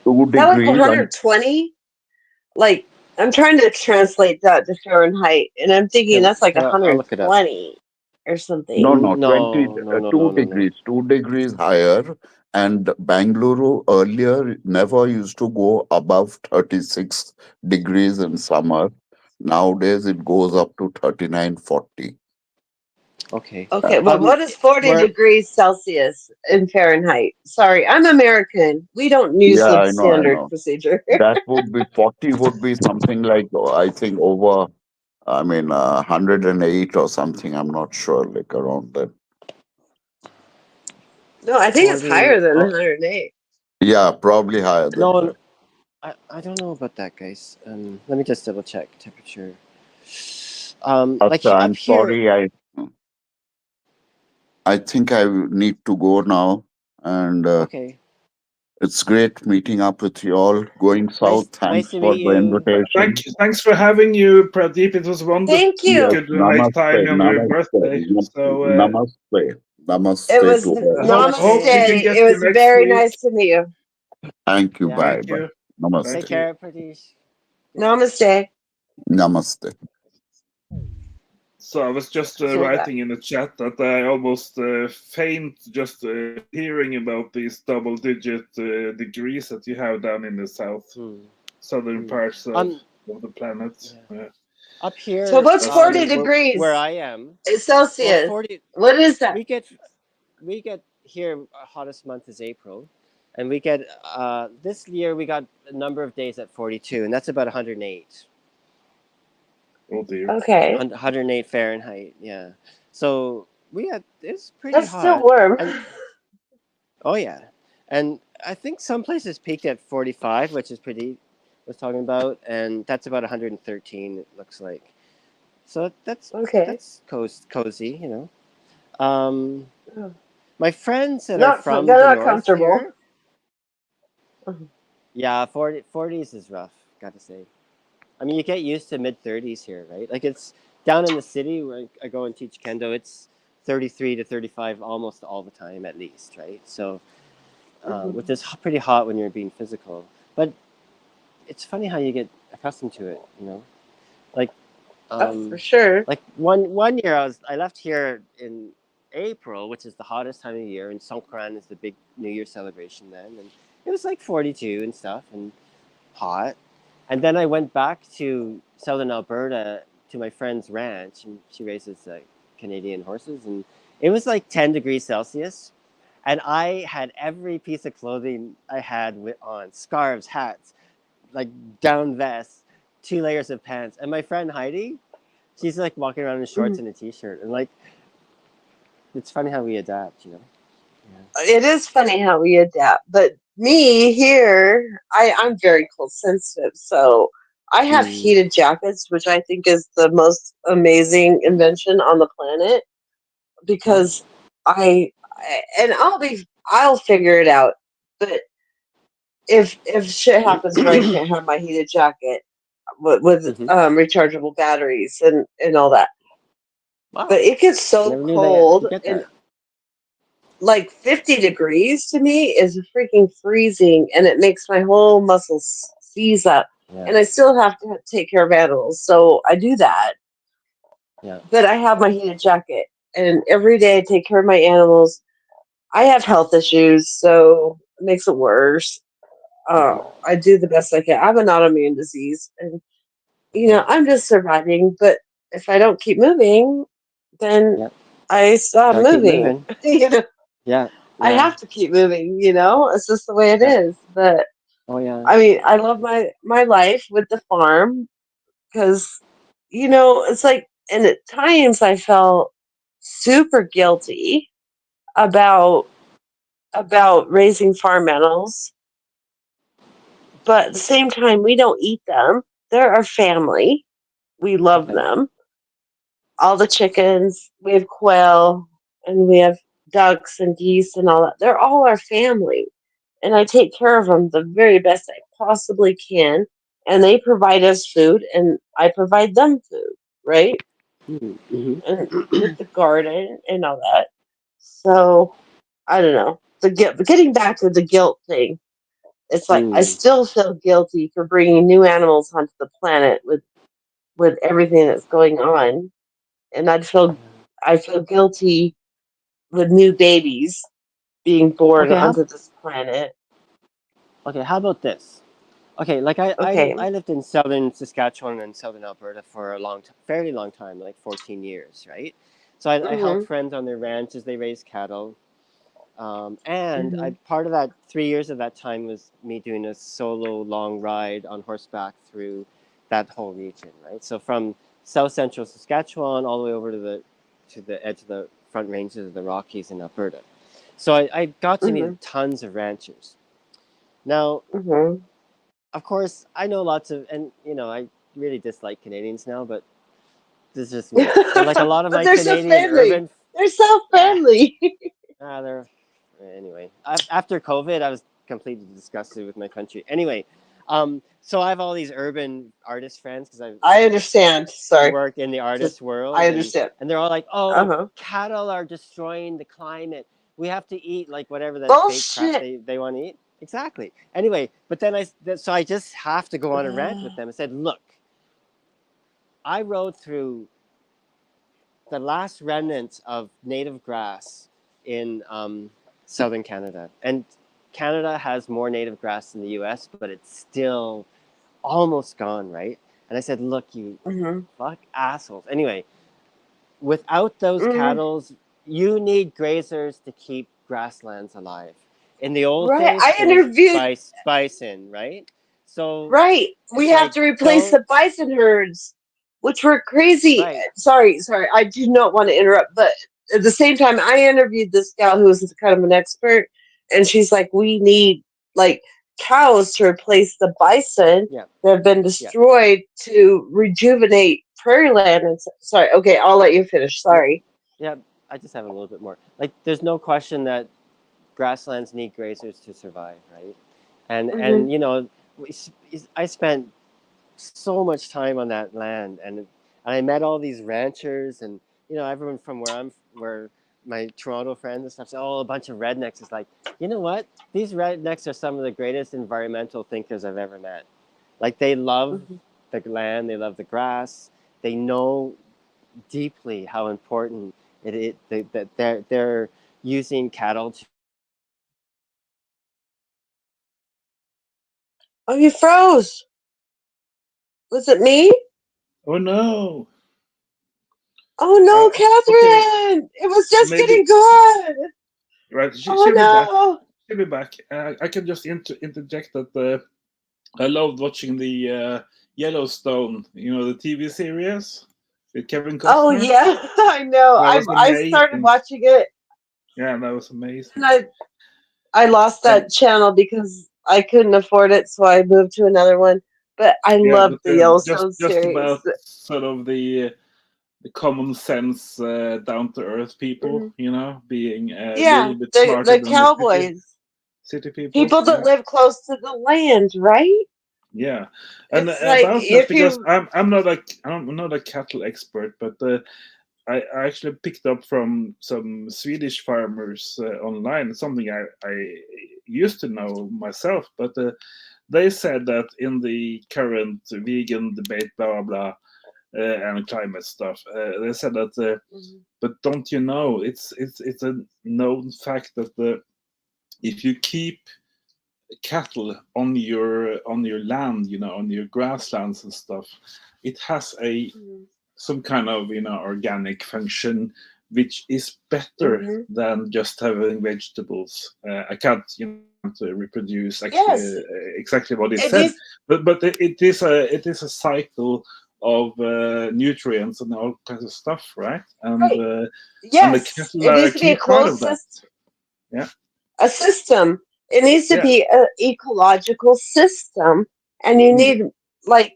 S1: 2
S2: Is that like
S1: degrees and
S2: 120? Like, I'm trying to translate that to Fahrenheit, and I'm thinking
S3: Okay.
S2: that's like
S3: I'll look it up.
S2: 120 or
S1: no,
S2: something.
S1: no, 20,
S3: No, no, no,
S1: 2
S3: no, no, no.
S1: degrees, 2 degrees higher. And Bangalore earlier never used to go above 36 degrees in summer. Nowadays it goes up to 39, 40.
S3: Okay.
S2: Okay, well, what is 40
S3: Where
S2: degrees Celsius in Fahrenheit? Sorry, I'm American. We don't use
S1: Yeah,
S2: the
S1: I know, I
S2: standard
S1: know.
S2: procedure.
S1: That would be 40 would be something like, I think over, I mean, 108 or something. I'm not sure, like around that.
S2: No, I think it's
S3: 40?
S2: higher than
S3: Oh,
S2: 108.
S1: Yeah, probably higher than
S3: no,
S1: that.
S3: I don't know about that, guys. Let me just double check temperature. Like
S1: Acha,
S3: up
S1: I'm
S3: here.
S1: sorry. I think I need to go now. And
S3: Okay.
S1: it's great meeting up with you all. Going south,
S3: Nice
S1: thanks
S3: to
S1: for
S3: meet
S1: the
S3: you.
S1: invitation.
S4: Thanks for having you, Pradeep. It was wonderful.
S2: Thank
S1: Yes,
S2: you.
S4: Could make
S1: namaste,
S4: time on your
S1: namaste,
S4: birthday. So
S1: namaste,
S2: It
S1: namaste
S2: was
S1: to all.
S4: hope
S3: Namaste.
S4: we can
S2: namaste.
S4: get
S2: It
S4: you
S2: was
S4: next
S2: very
S4: week.
S2: nice to meet you.
S1: Thank you.
S3: Yeah.
S1: Bye
S4: Thank
S1: bye.
S4: you.
S3: Take
S4: Thank
S1: Namaste.
S4: you.
S3: care, Pradesh. Good night.
S2: Namaste.
S1: Namaste.
S4: So I was just
S2: So that.
S4: writing in the chat that I almost faint just hearing about these double-digit degrees that you have down in the
S3: Hmm.
S4: southern
S3: Hmm.
S4: parts
S3: Um.
S4: of the planet.
S3: Yeah. Up
S2: So
S3: here,
S2: what's
S4: That's
S2: 40
S3: where
S2: degrees
S3: I am. Well,
S2: Celsius?
S3: 40.
S2: What is that?
S3: We get we get here. Our hottest month is April, and we get this year we got a number of days at 42, and that's about 108.
S4: oh dear.
S2: Okay.
S3: 108 Fahrenheit. Yeah. So we had it's pretty
S2: That's still
S3: hot,
S2: warm.
S3: and oh yeah, and I think some places peaked at 45, which is pretty. Was talking about, and that's about 113. It looks like. So
S2: Okay.
S3: that's cozy, you know. Um,
S2: Oh,
S3: my friends that are
S2: not
S3: from
S2: they're
S3: the
S2: not
S3: north
S2: comfortable.
S3: here, yeah, 40s is rough. Gotta say. I mean, you get used to mid 30s here, right? Like it's down in the city where I go and teach kendo. It's 33 to 35 almost all the time, at least, right? So,
S2: Mhm.
S3: which is pretty hot when you're being physical. But it's funny how you get accustomed to it, you know. Like,
S2: Oh, for
S3: um,
S2: sure.
S3: like one year I left here in April, which is the hottest time of year, and Songkran is the big New Year celebration then, and it was like 42 and stuff and hot. And then I went back to southern Alberta to my friend's ranch, and she raises Canadian horses, and it was like 10 degrees Celsius. And I had every piece of clothing I had on scarves, hats, like down vest, 2 layers of pants, and my friend Heidi, she's like walking around in shorts
S2: Mhm.
S3: and a t-shirt, and like it's funny how we adapt, you know.
S2: It is funny how we adapt, but me here, I'm very cold sensitive, so I
S3: Yeah.
S2: have heated jackets, which I think is the most amazing invention on the planet
S3: Oh.
S2: because and I'll figure it out. But if shit happens where I can't have my heated jacket with
S3: Mm-hmm.
S2: rechargeable batteries and all that, but
S3: Wow.
S2: it gets so
S3: Never knew that you
S2: cold
S3: get
S2: and
S3: that.
S2: like 50 degrees to me is freaking freezing and it makes my whole muscles seize up
S3: Yeah.
S2: and I still have to take care of animals so I do that
S3: Yeah.
S2: but I have my heated jacket and every day I take care of my animals. I have health issues so it makes it worse.
S3: Mm-hmm.
S2: I do the best I can. I have an autoimmune disease and
S3: Okay.
S2: I'm just surviving but if I don't keep moving then
S3: Yeah.
S2: I stop
S3: Gotta keep
S2: moving.
S3: moving.
S2: you know
S3: Yeah.
S2: I
S3: Yeah.
S2: have to keep moving, it's just the way it
S3: Yeah.
S2: is. But
S3: Oh yeah.
S2: I mean, I love my life with the farm because it's like and at times I felt super guilty about raising farm animals, but at the same time we don't eat them. They're our family. We love
S3: Okay.
S2: them. All the chickens, we have quail, and we have ducks and geese and all that. They're all our family. And I take care of them the very best I possibly can. And they provide us food, and I provide them food, right?
S3: Mm-hmm.
S2: And with the garden and all that. So I don't know. Getting back to the guilt thing, it's like I
S3: Mm.
S2: still feel guilty for bringing new animals onto the planet with everything that's going on, and I feel guilty with new babies being born
S3: Okay.
S2: onto this planet.
S3: Okay. How about this? Okay, like I, I,
S2: Okay.
S3: I lived in southern Saskatchewan and southern Alberta for a fairly long time, like 14 years, right? So I helped
S2: Mhm.
S3: friends on their ranches. They raised cattle, and I
S2: Mhm.
S3: part of that 3 years of that time was me doing a solo long ride on horseback through that whole region, right? So from south central Saskatchewan all the way over to the edge of the front ranges of the Rockies in Alberta. So I got to
S2: Mhm.
S3: meet tons of ranchers. Now,
S2: Mhm.
S3: of course, I know lots of, and I really dislike Canadians now, but this is just me. But like a lot of
S2: But
S3: my
S2: they're so
S3: Canadian
S2: friendly.
S3: urban,
S2: They're so
S3: eh,
S2: friendly.
S3: they're anyway. After COVID, I was completely disgusted with my country. Anyway, so I have all these urban artist friends because
S2: I understand.
S3: I
S2: Sorry.
S3: work in the
S2: Just
S3: artist
S2: I
S3: world, and
S2: understand.
S3: they're all like,
S2: Uh
S3: "Oh,
S2: huh.
S3: cattle are destroying the climate. We have to eat like whatever that fake crap
S2: Bullshit.
S3: they want to eat." Exactly. Anyway, but then so I just have to go on a rant with
S2: Uh,
S3: them. I said, "Look, I rode through the last remnants of native grass in southern Canada, and Canada has more native grass than the U.S., but it's still almost gone, right?" And I said, "Look, you
S2: mhm.
S3: fuck assholes." Anyway, without those
S2: Mhm.
S3: cattle, you need grazers to keep grasslands alive. In the old
S2: Right.
S3: days,
S2: I
S3: it was
S2: interviewed.
S3: bison, right? So
S2: Right. We
S3: it's
S2: have
S3: like
S2: to replace
S3: don't
S2: the bison herds, which were crazy.
S3: right,
S2: Sorry. I do not want to interrupt, but at the same time, I interviewed this gal who was kind of an expert, and she's like, we need like cows to replace the bison
S3: yeah,
S2: that have been
S3: yeah,
S2: destroyed to rejuvenate prairie land. And sorry, okay, I'll let you finish.
S3: yeah,
S2: Sorry.
S3: yeah. I just have a little bit more. Like, there's no question that grasslands need grazers to survive, right?
S2: Hmm.
S3: And I spent so much time on that land, and I met all these ranchers, and everyone from where my Toronto friends and stuff say, "Oh, a bunch of rednecks." It's like, you know what? These rednecks are some of the greatest environmental thinkers I've ever met. Like, they love
S2: Hmm.
S3: the land, they love the grass, they know deeply how important that they're using cattle to
S2: Oh, you froze. Was it me?
S4: Oh no.
S2: Oh
S4: Uh,
S2: no,
S4: okay,
S2: Catherine! It was just
S4: maybe
S2: getting good.
S4: right.
S2: Oh
S4: She'll be back.
S2: no.
S4: She'll be back. I can just interject that I loved watching the Yellowstone, the TV series with Kevin
S2: Oh
S4: Costner.
S2: yeah, I know.
S4: That was
S2: I started
S4: amazing.
S2: watching it,
S4: Yeah, that was
S2: and
S4: amazing.
S2: I lost
S4: And
S2: that channel because I couldn't afford it, so I moved to another one. But I
S4: yeah,
S2: loved
S4: but
S2: the
S4: just
S2: Yellowstone
S4: just
S2: series.
S4: about sort of the common sense, down to earth people,
S2: Mhm.
S4: being a
S2: Yeah,
S4: little bit
S2: the
S4: smarter
S2: the
S4: than the
S2: cowboys,
S4: city people.
S2: people that
S4: Yeah,
S2: live close to the land, right?
S4: yeah. And
S2: It's like
S4: about that,
S2: if
S4: because
S2: you.
S4: I'm not a cattle expert, but I actually picked up from some Swedish farmers online something I used to know myself, but they said that in the current vegan debate, blah blah blah, and climate stuff, they said that.
S2: Mhm.
S4: But don't you know? It's a known fact that if you keep cattle on your land, on your grasslands and stuff, it has a
S2: Mhm.
S4: some kind of organic function, which is better
S2: Mhm.
S4: than just having vegetables. I can't reproduce
S2: Yes,
S4: exactly what he
S2: it
S4: said,
S2: needs.
S4: but it is a cycle of nutrients and all kinds of stuff, right? And
S2: Right.
S4: the
S2: Yes,
S4: cattle
S2: it
S4: are a
S2: needs to be
S4: key
S2: a
S4: part of
S2: closed
S4: that.
S2: system.
S4: Yeah,
S2: A system. It needs to
S4: yeah,
S2: be an ecological system, and you
S4: mm,
S2: need like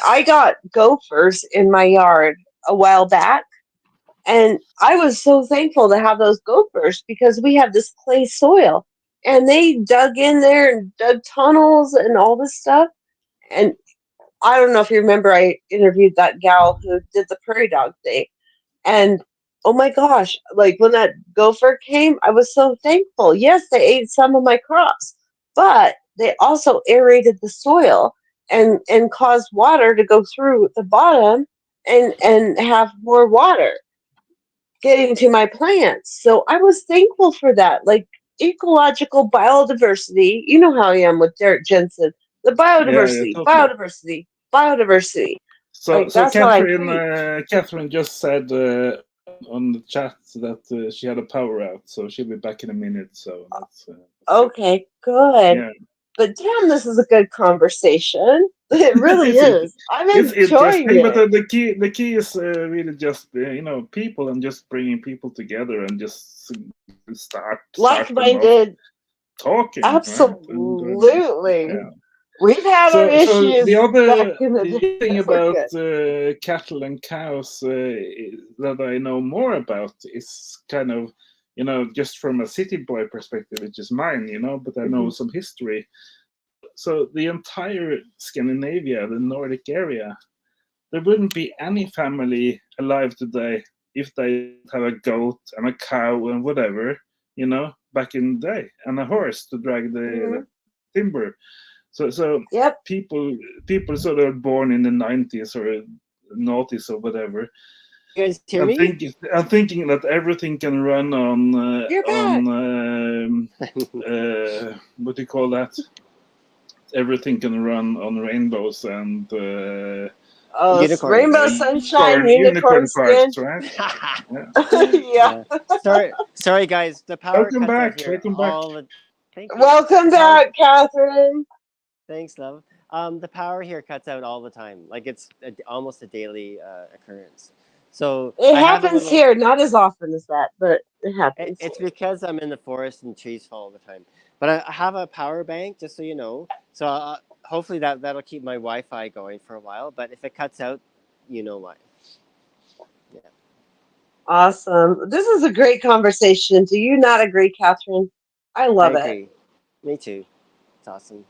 S2: I got gophers in my yard a while back, and I was so thankful to have those gophers because we have this clay soil, and they dug in there and dug tunnels and all this stuff. And I don't know if you remember, I interviewed that gal who did the prairie dog thing. And oh my gosh, like when that gopher came, I was so thankful. Yes, they ate some of my crops, but they also aerated the soil and caused water to go through the bottom and have more water getting to my plants. So I was thankful for that. Like ecological biodiversity, you know how I am with Derek Jensen. The
S4: yeah, yeah,
S2: biodiversity,
S4: totally.
S2: biodiversity, biodiversity.
S4: So,
S2: Like
S4: so
S2: that's what I
S4: Catherine,
S2: preach.
S4: Catherine just said on the chat that she had a power out, so she'll be back in a minute. So that's good.
S2: Okay, good.
S4: Yeah,
S2: But damn, this is a good conversation. It really
S4: it's
S2: is. I'm
S4: it's
S2: enjoying
S4: interesting, but
S2: it.
S4: the key is really just people, and just bringing people together, and just start them off
S2: Like-minded,
S4: talking, right? And
S2: absolutely.
S4: yeah.
S2: We've had our
S4: So the
S2: issues back
S4: other
S2: in the
S4: the
S2: day,
S4: other thing
S2: but we're
S4: about
S2: good.
S4: cattle and cows that I know more about is kind of, just from a city boy perspective, which is mine, but I know
S2: Mhm.
S4: some history. So the entire Scandinavia, the Nordic area, there wouldn't be any family alive today if they didn't have a goat and a cow and whatever, back in the day, and a horse to drag the
S2: Mhm.
S4: timber. So
S2: Yep.
S4: people people sort of born in the 90s or noughties or whatever,
S3: You guys hear
S4: and
S3: me?
S4: thinking that everything can run on
S2: You're back.
S4: what do you call that? Everything can run on rainbows and
S2: Oh,
S3: Unicorns.
S2: rainbow sunshine,
S4: unicorn
S2: unicorn
S4: farts,
S2: skin.
S4: right? Yeah.
S2: Yeah.
S3: Yeah. Sorry, guys. The power
S4: Welcome
S3: cuts out
S4: back.
S3: here
S4: Welcome back.
S3: all the. Thank you.
S2: Welcome
S3: The power.
S2: back, Catherine.
S3: Thanks, love. The power here cuts out all the time. Like it's almost a daily occurrence. So
S2: It
S3: I have a
S2: happens
S3: little.
S2: here, not as often as that, but it happens
S3: It's
S2: here.
S3: because I'm in the forest and trees fall all the time. But I have a power bank, just so you know. So hopefully that'll keep my Wi-Fi going for a while. But if it cuts out, you know why. Yeah,
S2: Awesome. This is a great conversation. Do you not agree, Catherine? I
S3: I
S2: love it.
S3: agree. Me too. It's awesome.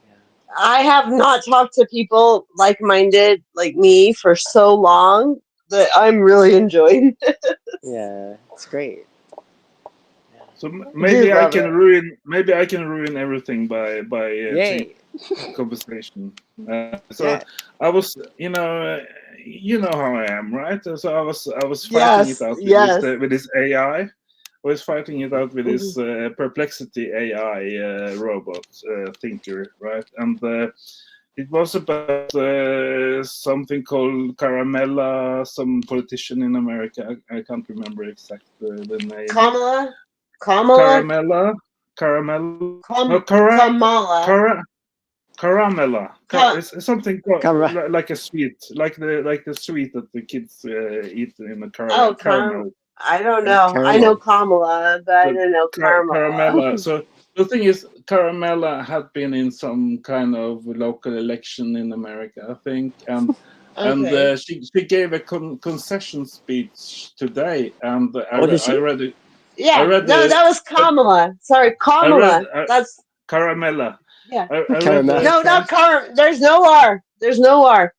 S3: Yeah,
S2: I have not talked to people like minded like me for so long that I'm really enjoying it.
S3: yeah, it's great. Yeah.
S4: So
S2: I do
S4: maybe I
S2: love
S4: can
S2: it.
S4: ruin everything by changing
S3: Yay!
S4: conversation. So
S3: Yeah,
S4: I was, you know how I am, right? So I was fighting it
S2: Yes,
S4: out with this
S2: yes.
S4: AI. I was fighting it out with
S2: Mhm.
S4: this Perplexity AI robot thinker, right? And it was about something called Caramella, some politician in America. I can't remember exact the name.
S2: Kamala, Kamala,
S4: Caramella, Caramel, no,
S2: Kamala.
S4: Cara, Caramella.
S2: Ca-
S4: It's something like a sweet, like the sweet that the kids eat in a
S2: oh,
S4: caramel.
S2: I don't
S4: Yeah.
S2: know. I know
S3: Caramel.
S2: Kamala, but I
S4: So
S2: don't know Karma.
S4: Caramella. So the thing is, Caramella had been in some kind of local election in America, I think, and
S2: Okay.
S4: she gave a concession speech today, and
S3: Oh, did
S4: I
S3: she?
S4: read it. I
S2: Yeah.
S4: read
S2: No,
S4: the
S2: that was Kamala. Sorry,
S4: I read
S2: Kamala. That's
S4: Caramella.
S2: yeah.
S4: I read
S3: Caramel.
S4: the
S2: No, not Car. There's no R. There's no R.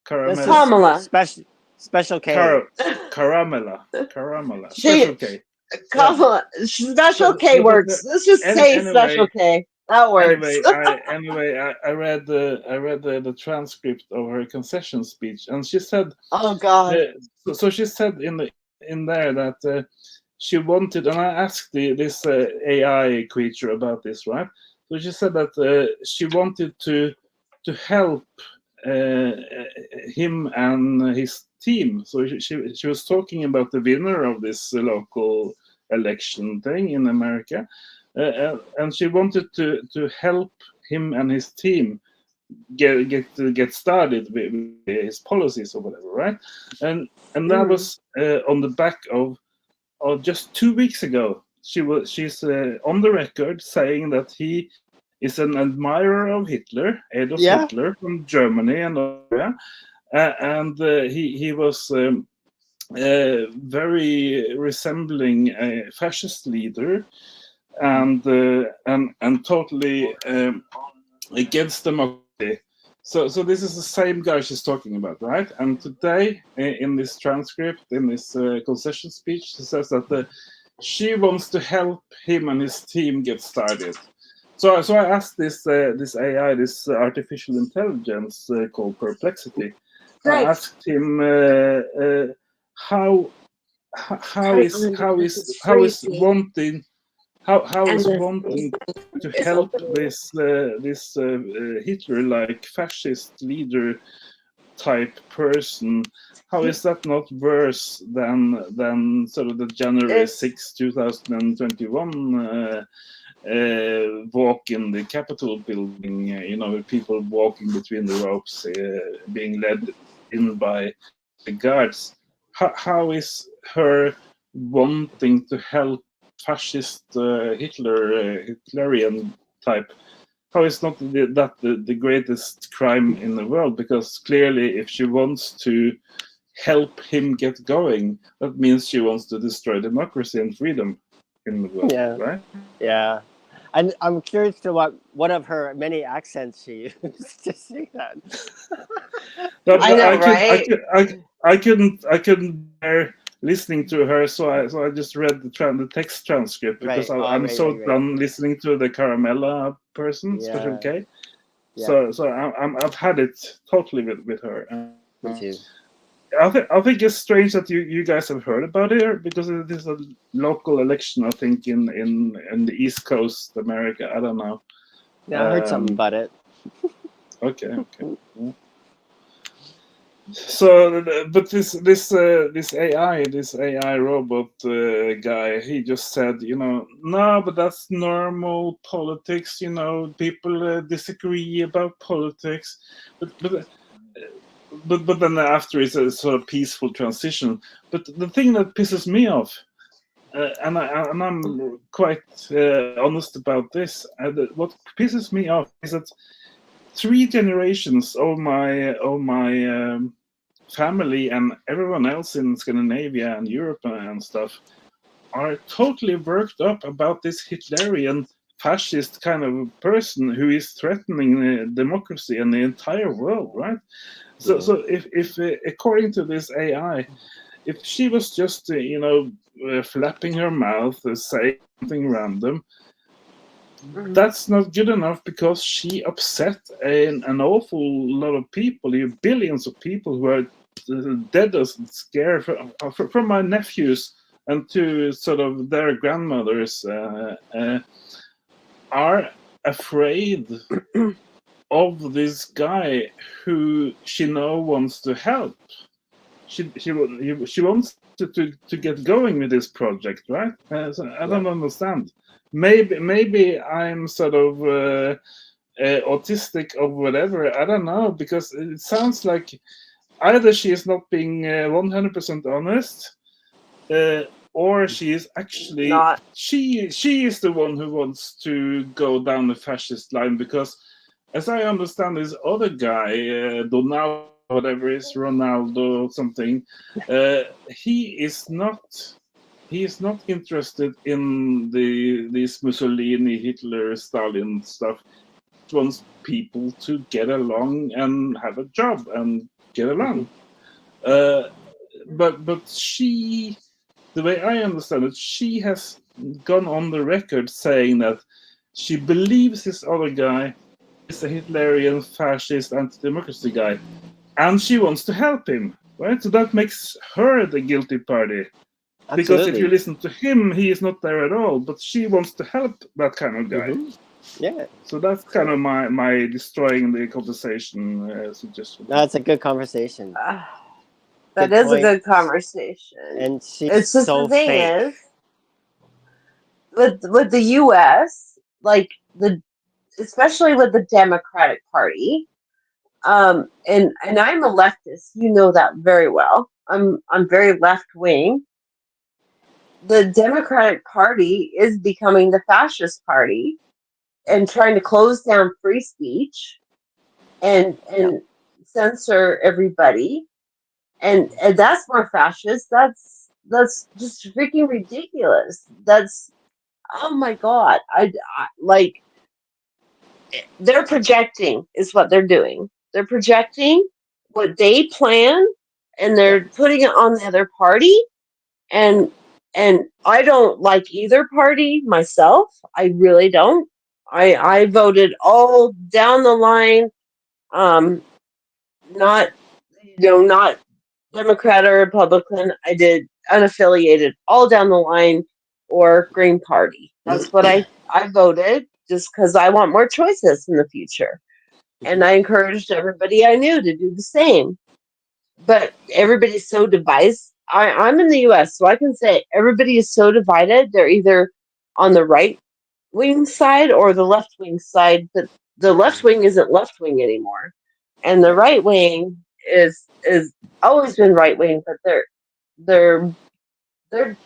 S3: That's
S4: Caramella.
S3: just
S2: Kamala.
S3: special K.
S4: Caramella.
S2: She
S4: Special K. Yeah.
S2: Kamala. Special
S4: So,
S2: K works. Let's just say special
S4: anyway,
S2: K. That works.
S4: I read the transcript of her concession speech, and she said,
S2: Oh God.
S4: so she said in there that she wanted, and I asked this AI creature about this, right? So she said that she wanted to help uh, him and his team. So she was talking about the winner of this local election thing in America, and she wanted to help him and his team get started with his policies or whatever, right? And that
S2: Mm.
S4: was on the back of just 2 weeks ago. She's on the record saying that he is an admirer of Hitler, Adolf
S3: Yeah.
S4: Hitler from Germany and Austria, and he was very resembling a fascist leader, and totally against democracy. So this is the same guy she's talking about, right? And today, in this transcript, in this concession speech, she says that she wants to help him and his team get started. So I asked this AI, this artificial intelligence called Perplexity. I
S2: Great.
S4: asked him how how
S2: Great
S4: is
S2: Linda,
S4: how
S2: this
S4: is
S2: is
S4: how is
S2: Tracy.
S4: wanting how
S2: And
S4: is
S2: this
S4: wanting to
S2: is
S4: help
S2: opening it.
S4: this Hitler-like fascist leader type person, how is that not worse than sort of the January
S2: It's
S4: 6, 2021 walk in the Capitol building? With people walking between the ropes, being led in by the guards. How is her wanting to help fascist Hitlerian type? How is not the greatest crime in the world? Because clearly, if she wants to help him get going, that means she wants to destroy democracy and freedom in the world,
S3: Yeah.
S4: right?
S3: Yeah. And I'm curious to what of her many accents she used to say that.
S4: But,
S2: I
S4: but
S2: know, right?
S4: I couldn't bear listening to her, so I just read the text transcript because
S3: Right. Oh,
S4: I'm
S3: right,
S4: so
S3: right, right.
S4: done listening to the Caramella person, Special
S3: Yeah.
S4: K.
S3: Yeah.
S4: So I've had it totally with her.
S3: Me too.
S4: I think it's strange that you guys have heard about it because it is a local election. I think in the East Coast America. I don't know.
S3: Yeah, I heard something about it.
S4: Okay. Yeah. So, but this AI robot guy, he just said, no, but that's normal politics. People disagree about politics, but then after it's a sort of peaceful transition. But the thing that pisses me off, and I'm quite honest about this, what pisses me off is that 3 generations of my family and everyone else in Scandinavia and Europe and stuff are totally worked up about this Hitlerian fascist kind of person who is threatening democracy and the entire world, right? So,
S3: Yeah.
S4: so if according to this AI, if she was just flapping her mouth, saying something random,
S2: Mhm.
S4: that's not good enough because she upset an awful lot of people, billions of people who are dead as scared from my nephews and to sort of their grandmothers are afraid of this guy who she now wants to help. She wants to get going with this project, right? So I
S3: Yeah.
S4: don't understand. Maybe I'm sort of autistic or whatever. I don't know, because it sounds like either she is not being 100% honest, or she is actually
S2: Not.
S4: she is the one who wants to go down the fascist line, because as I understand this other guy, Donaldo, whatever is Ronaldo something, he is not interested in this Mussolini, Hitler, Stalin stuff. He wants people to get along and have a job and get along. But she, the way I understand it, she has gone on the record saying that she believes this other guy is a Hitlerian, fascist, anti-democracy guy, and she wants to help him, right? So that makes her the guilty party. Because if you
S3: Absolutely.
S4: listen to him, he is not there at all, but she wants to help that kind of guy.
S3: Yeah.
S4: So that's kind of my destroying the conversation suggestion.
S3: No, it's a good conversation.
S2: That
S3: Good
S2: is a
S3: point.
S2: good conversation.
S3: And she's
S2: It's just the
S3: so
S2: thing
S3: fake.
S2: is with the U.S., like especially with the Democratic Party, and I'm a leftist. You know that very well. I'm very left wing. The Democratic Party is becoming the fascist party and trying to close down free speech and censor everybody, and that's more fascist. That's just freaking ridiculous. That's, oh my god. I like, they're projecting is what they're doing. They're projecting what they plan, and
S3: Yeah.
S2: they're putting it on the other party, and and I don't like either party myself. I really don't. I voted all down the line, um not, not Democrat or Republican. I did unaffiliated all down the line, or Green Party. That's what I voted, just because I want more choices in the future. And I encouraged everybody I knew to do the same. But everybody's so divided. I'm in the US, so I can say everybody is so divided. They're either on the right wing side or the left wing side, but the left wing isn't left wing anymore. And the
S3: Yeah.
S2: right wing is always been right wing, but they're they're they're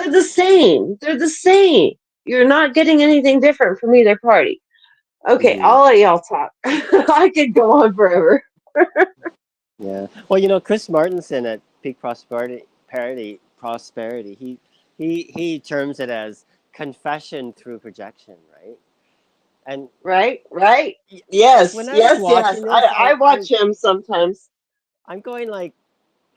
S2: the same. They're the same. You're not getting anything different from either party. Okay,
S3: Mhm.
S2: I'll let y'all talk. I could go on forever.
S3: Yeah. Well, you know, Chris Martinson at Peak Prosperity, he terms it as confession through projection, right? And
S2: Right? Right?
S3: like
S2: Yes,
S3: when I was
S2: yes, yes.
S3: watching this,
S2: I watch him sometimes.
S3: I'm going like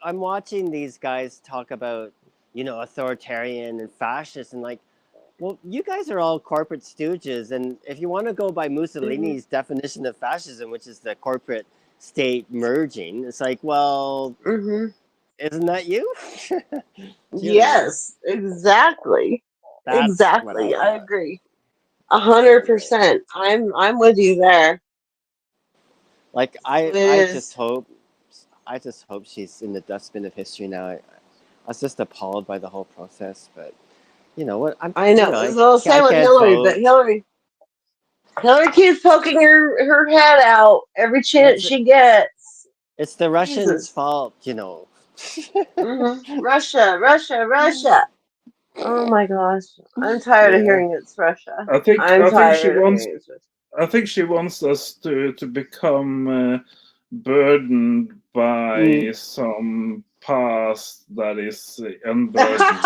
S3: I'm watching these guys talk about, you know, authoritarian and fascist, and like, well, you guys are all corporate stooges, and if you want to go by
S2: Hmm.
S3: Mussolini's definition of fascism, which is the corporate state merging, it's like, well,
S2: Hmm.
S3: isn't that you? You know,
S2: Yes, exactly.
S3: that's what I
S2: Exactly. I
S3: thought.
S2: agree. 100%. I'm with you there.
S3: Like,
S2: It
S3: I
S2: is.
S3: just hope she's in the dustbin of history now. I was just appalled by the whole process, but you know what?
S2: I
S3: You
S2: know.
S3: know,
S2: It's all the
S3: I
S2: same with
S3: can't
S2: Hillary, but
S3: vote.
S2: Hillary keeps poking her head out every chance
S3: It's
S2: she gets.
S3: it's the Russians'
S2: Jesus.
S3: fault, you know.
S2: Russia, Russia, Russia. Oh my gosh. I'm tired of
S3: Yeah.
S2: hearing it's Russia.
S4: I think
S2: I'm
S4: I think she
S2: tired of
S4: wants
S2: hearing it's Russia.
S4: I think she wants us to become burdened
S3: Mm.
S4: by some past that is unburdened.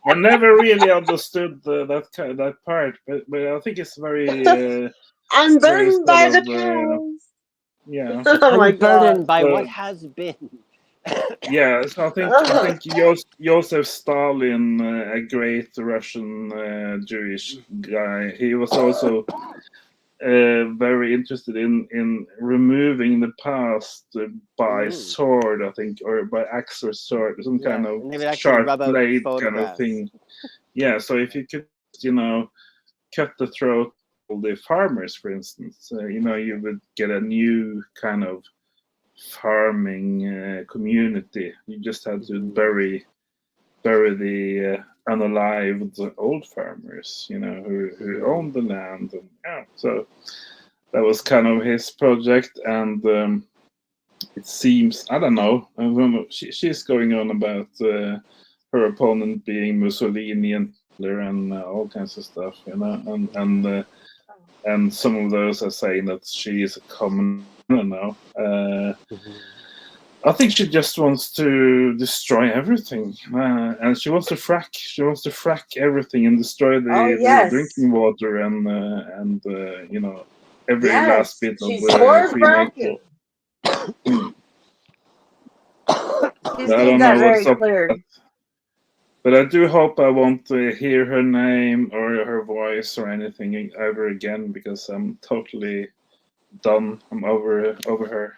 S4: I never really understood that part, but I think it's
S2: I'm
S4: very
S2: burdened
S4: sort
S2: by
S4: of
S2: the past.
S4: yeah.
S2: Oh my gosh.
S3: Unburdened by what
S4: So
S3: has been.
S4: yeah, so I think Joseph Stalin, a great Russian Jewish guy, he was also very interested in removing the past by
S3: Mm.
S4: sword, I think, or by axe or sword, some
S3: Yeah,
S4: kind of
S3: and they would actually
S4: sharp
S3: rub out
S4: blade kind of
S3: photographs.
S4: thing. Yeah, so if you could, cut the throat of the farmers, for instance, you would get a new kind of farming community. You just had to
S3: Hmm.
S4: bury the unalived old farmers, who
S3: Hmm.
S4: owned the land, and yeah, so. that was kind of his project, and it seems, I don't know, she's going on about her opponent being Mussolini and Hitler and all kinds of stuff, you know, and some of those are saying that she is a communist. I don't know.
S3: Mhm.
S4: I think she just wants to destroy everything, and she wants to frack. She wants to frack everything and destroy
S2: Oh
S4: the
S2: yes,
S4: drinking water and you know, every last
S2: yes,
S4: bit of
S2: she's for
S4: free nature.
S2: fracking. She's
S4: But I
S2: made
S4: don't
S2: that
S4: know what's
S2: very
S4: up with that.
S2: clear.
S4: But I do hope I won't hear her name or her voice or anything ever again, because I'm totally done. I'm over her.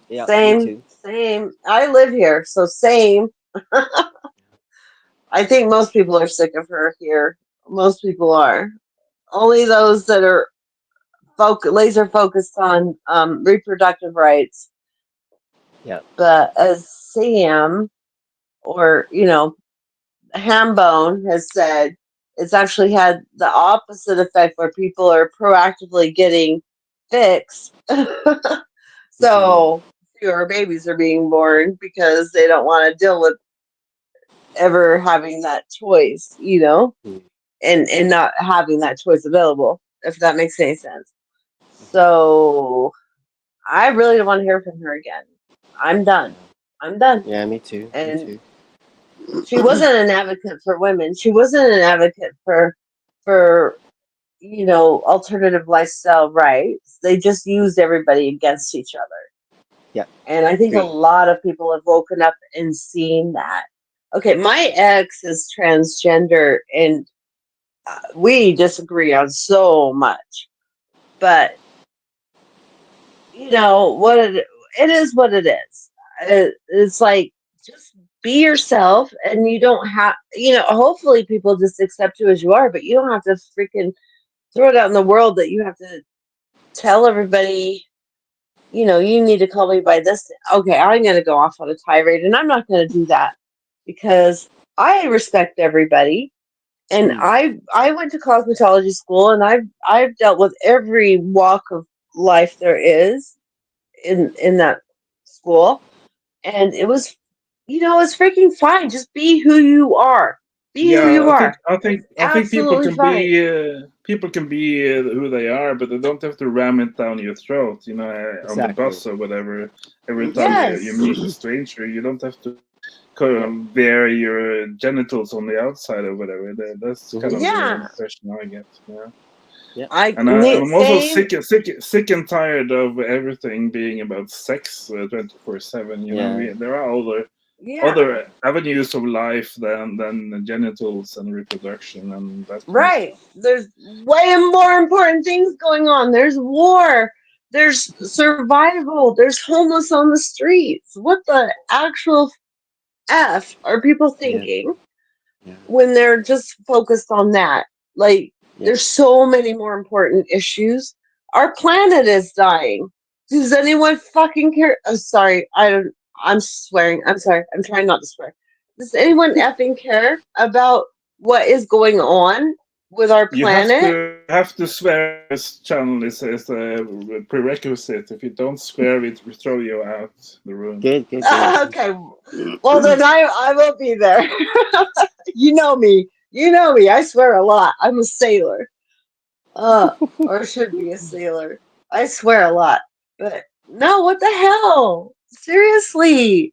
S3: Yeah, me
S2: Same,
S3: too.
S2: same. I live here, so same. I think most people are sick of her here. Most people are. Only those that are laser focused on reproductive rights.
S3: Yeah.
S2: But as Sam or Hambone has said, it's actually had the opposite effect where people are proactively getting fixed.
S3: Mhm.
S2: So fewer babies are being born because they don't want to deal with ever having that choice,
S3: Mhm.
S2: and not having that choice available, if that makes any sense.
S3: Mhm.
S2: So I really don't want to hear from her again. I'm done.
S3: Yeah.
S2: I'm done.
S3: Yeah, me too. Me
S2: And
S3: too.
S2: she wasn't an advocate for women. She wasn't an advocate for alternative lifestyle rights. They just used everybody against each other.
S3: Yeah.
S2: And I think a
S3: Agree.
S2: lot of people have woken up and seen that. Okay, my ex is transgender, and we disagree on so much. But it is what it is. It's like, just be yourself, and you don't have, hopefully people just accept you as you are, but you don't have to freaking throw it out in the world that you have to tell everybody, you need to call me by this. Okay, I'm going to go off on a tirade, and I'm not going to do that because I respect everybody. And
S3: Mm.
S2: I went to cosmetology school, and I've dealt with every walk of life there is in that school, and it was, it's freaking fine. Just be who you are. Be who you
S4: Yeah,
S2: are.
S4: I think
S2: It's
S4: I think
S2: absolutely fine.
S4: people can be who they are, but they don't have to ram it down your throat, you know, on the
S3: Exactly.
S4: bus or whatever. Every time you
S2: Yes.
S4: meet a stranger, you don't have to kind
S3: Yeah.
S4: of wear your genitals on the outside or whatever. That's kind
S3: Mhm.
S4: of the
S2: Yeah.
S4: impression I get. Yeah.
S3: Yeah.
S2: I
S4: And
S2: need
S4: I'm also
S2: same.
S4: sick and tired of everything being about sex 24/7. You know,
S3: Yeah.
S4: there are
S2: Yeah.
S4: other avenues of life than genitals and reproduction and that kind of
S2: Right.
S4: stuff.
S2: There's way more important things going on. There's war. There's survival. There's homeless on the streets. What the actual F are people
S3: Yeah.
S2: thinking
S3: Yeah.
S2: when they're just focused on that? Like,
S3: Yeah.
S2: there's so many more important issues. Our planet is dying. Does anyone fucking care? I'm sorry. I'm swearing. I'm sorry. I'm trying not to swear. Does anyone effing care about what is going on with our planet?
S4: You have to swear on this channel is a prerequisite. If you don't swear, we throw you out the room.
S3: Good. Good. Good.
S2: Okay. Well, then I will be there. You know me. You know me. I swear a lot. I'm a sailor. Or should be a sailor. I swear a lot. But no, what the hell? Seriously.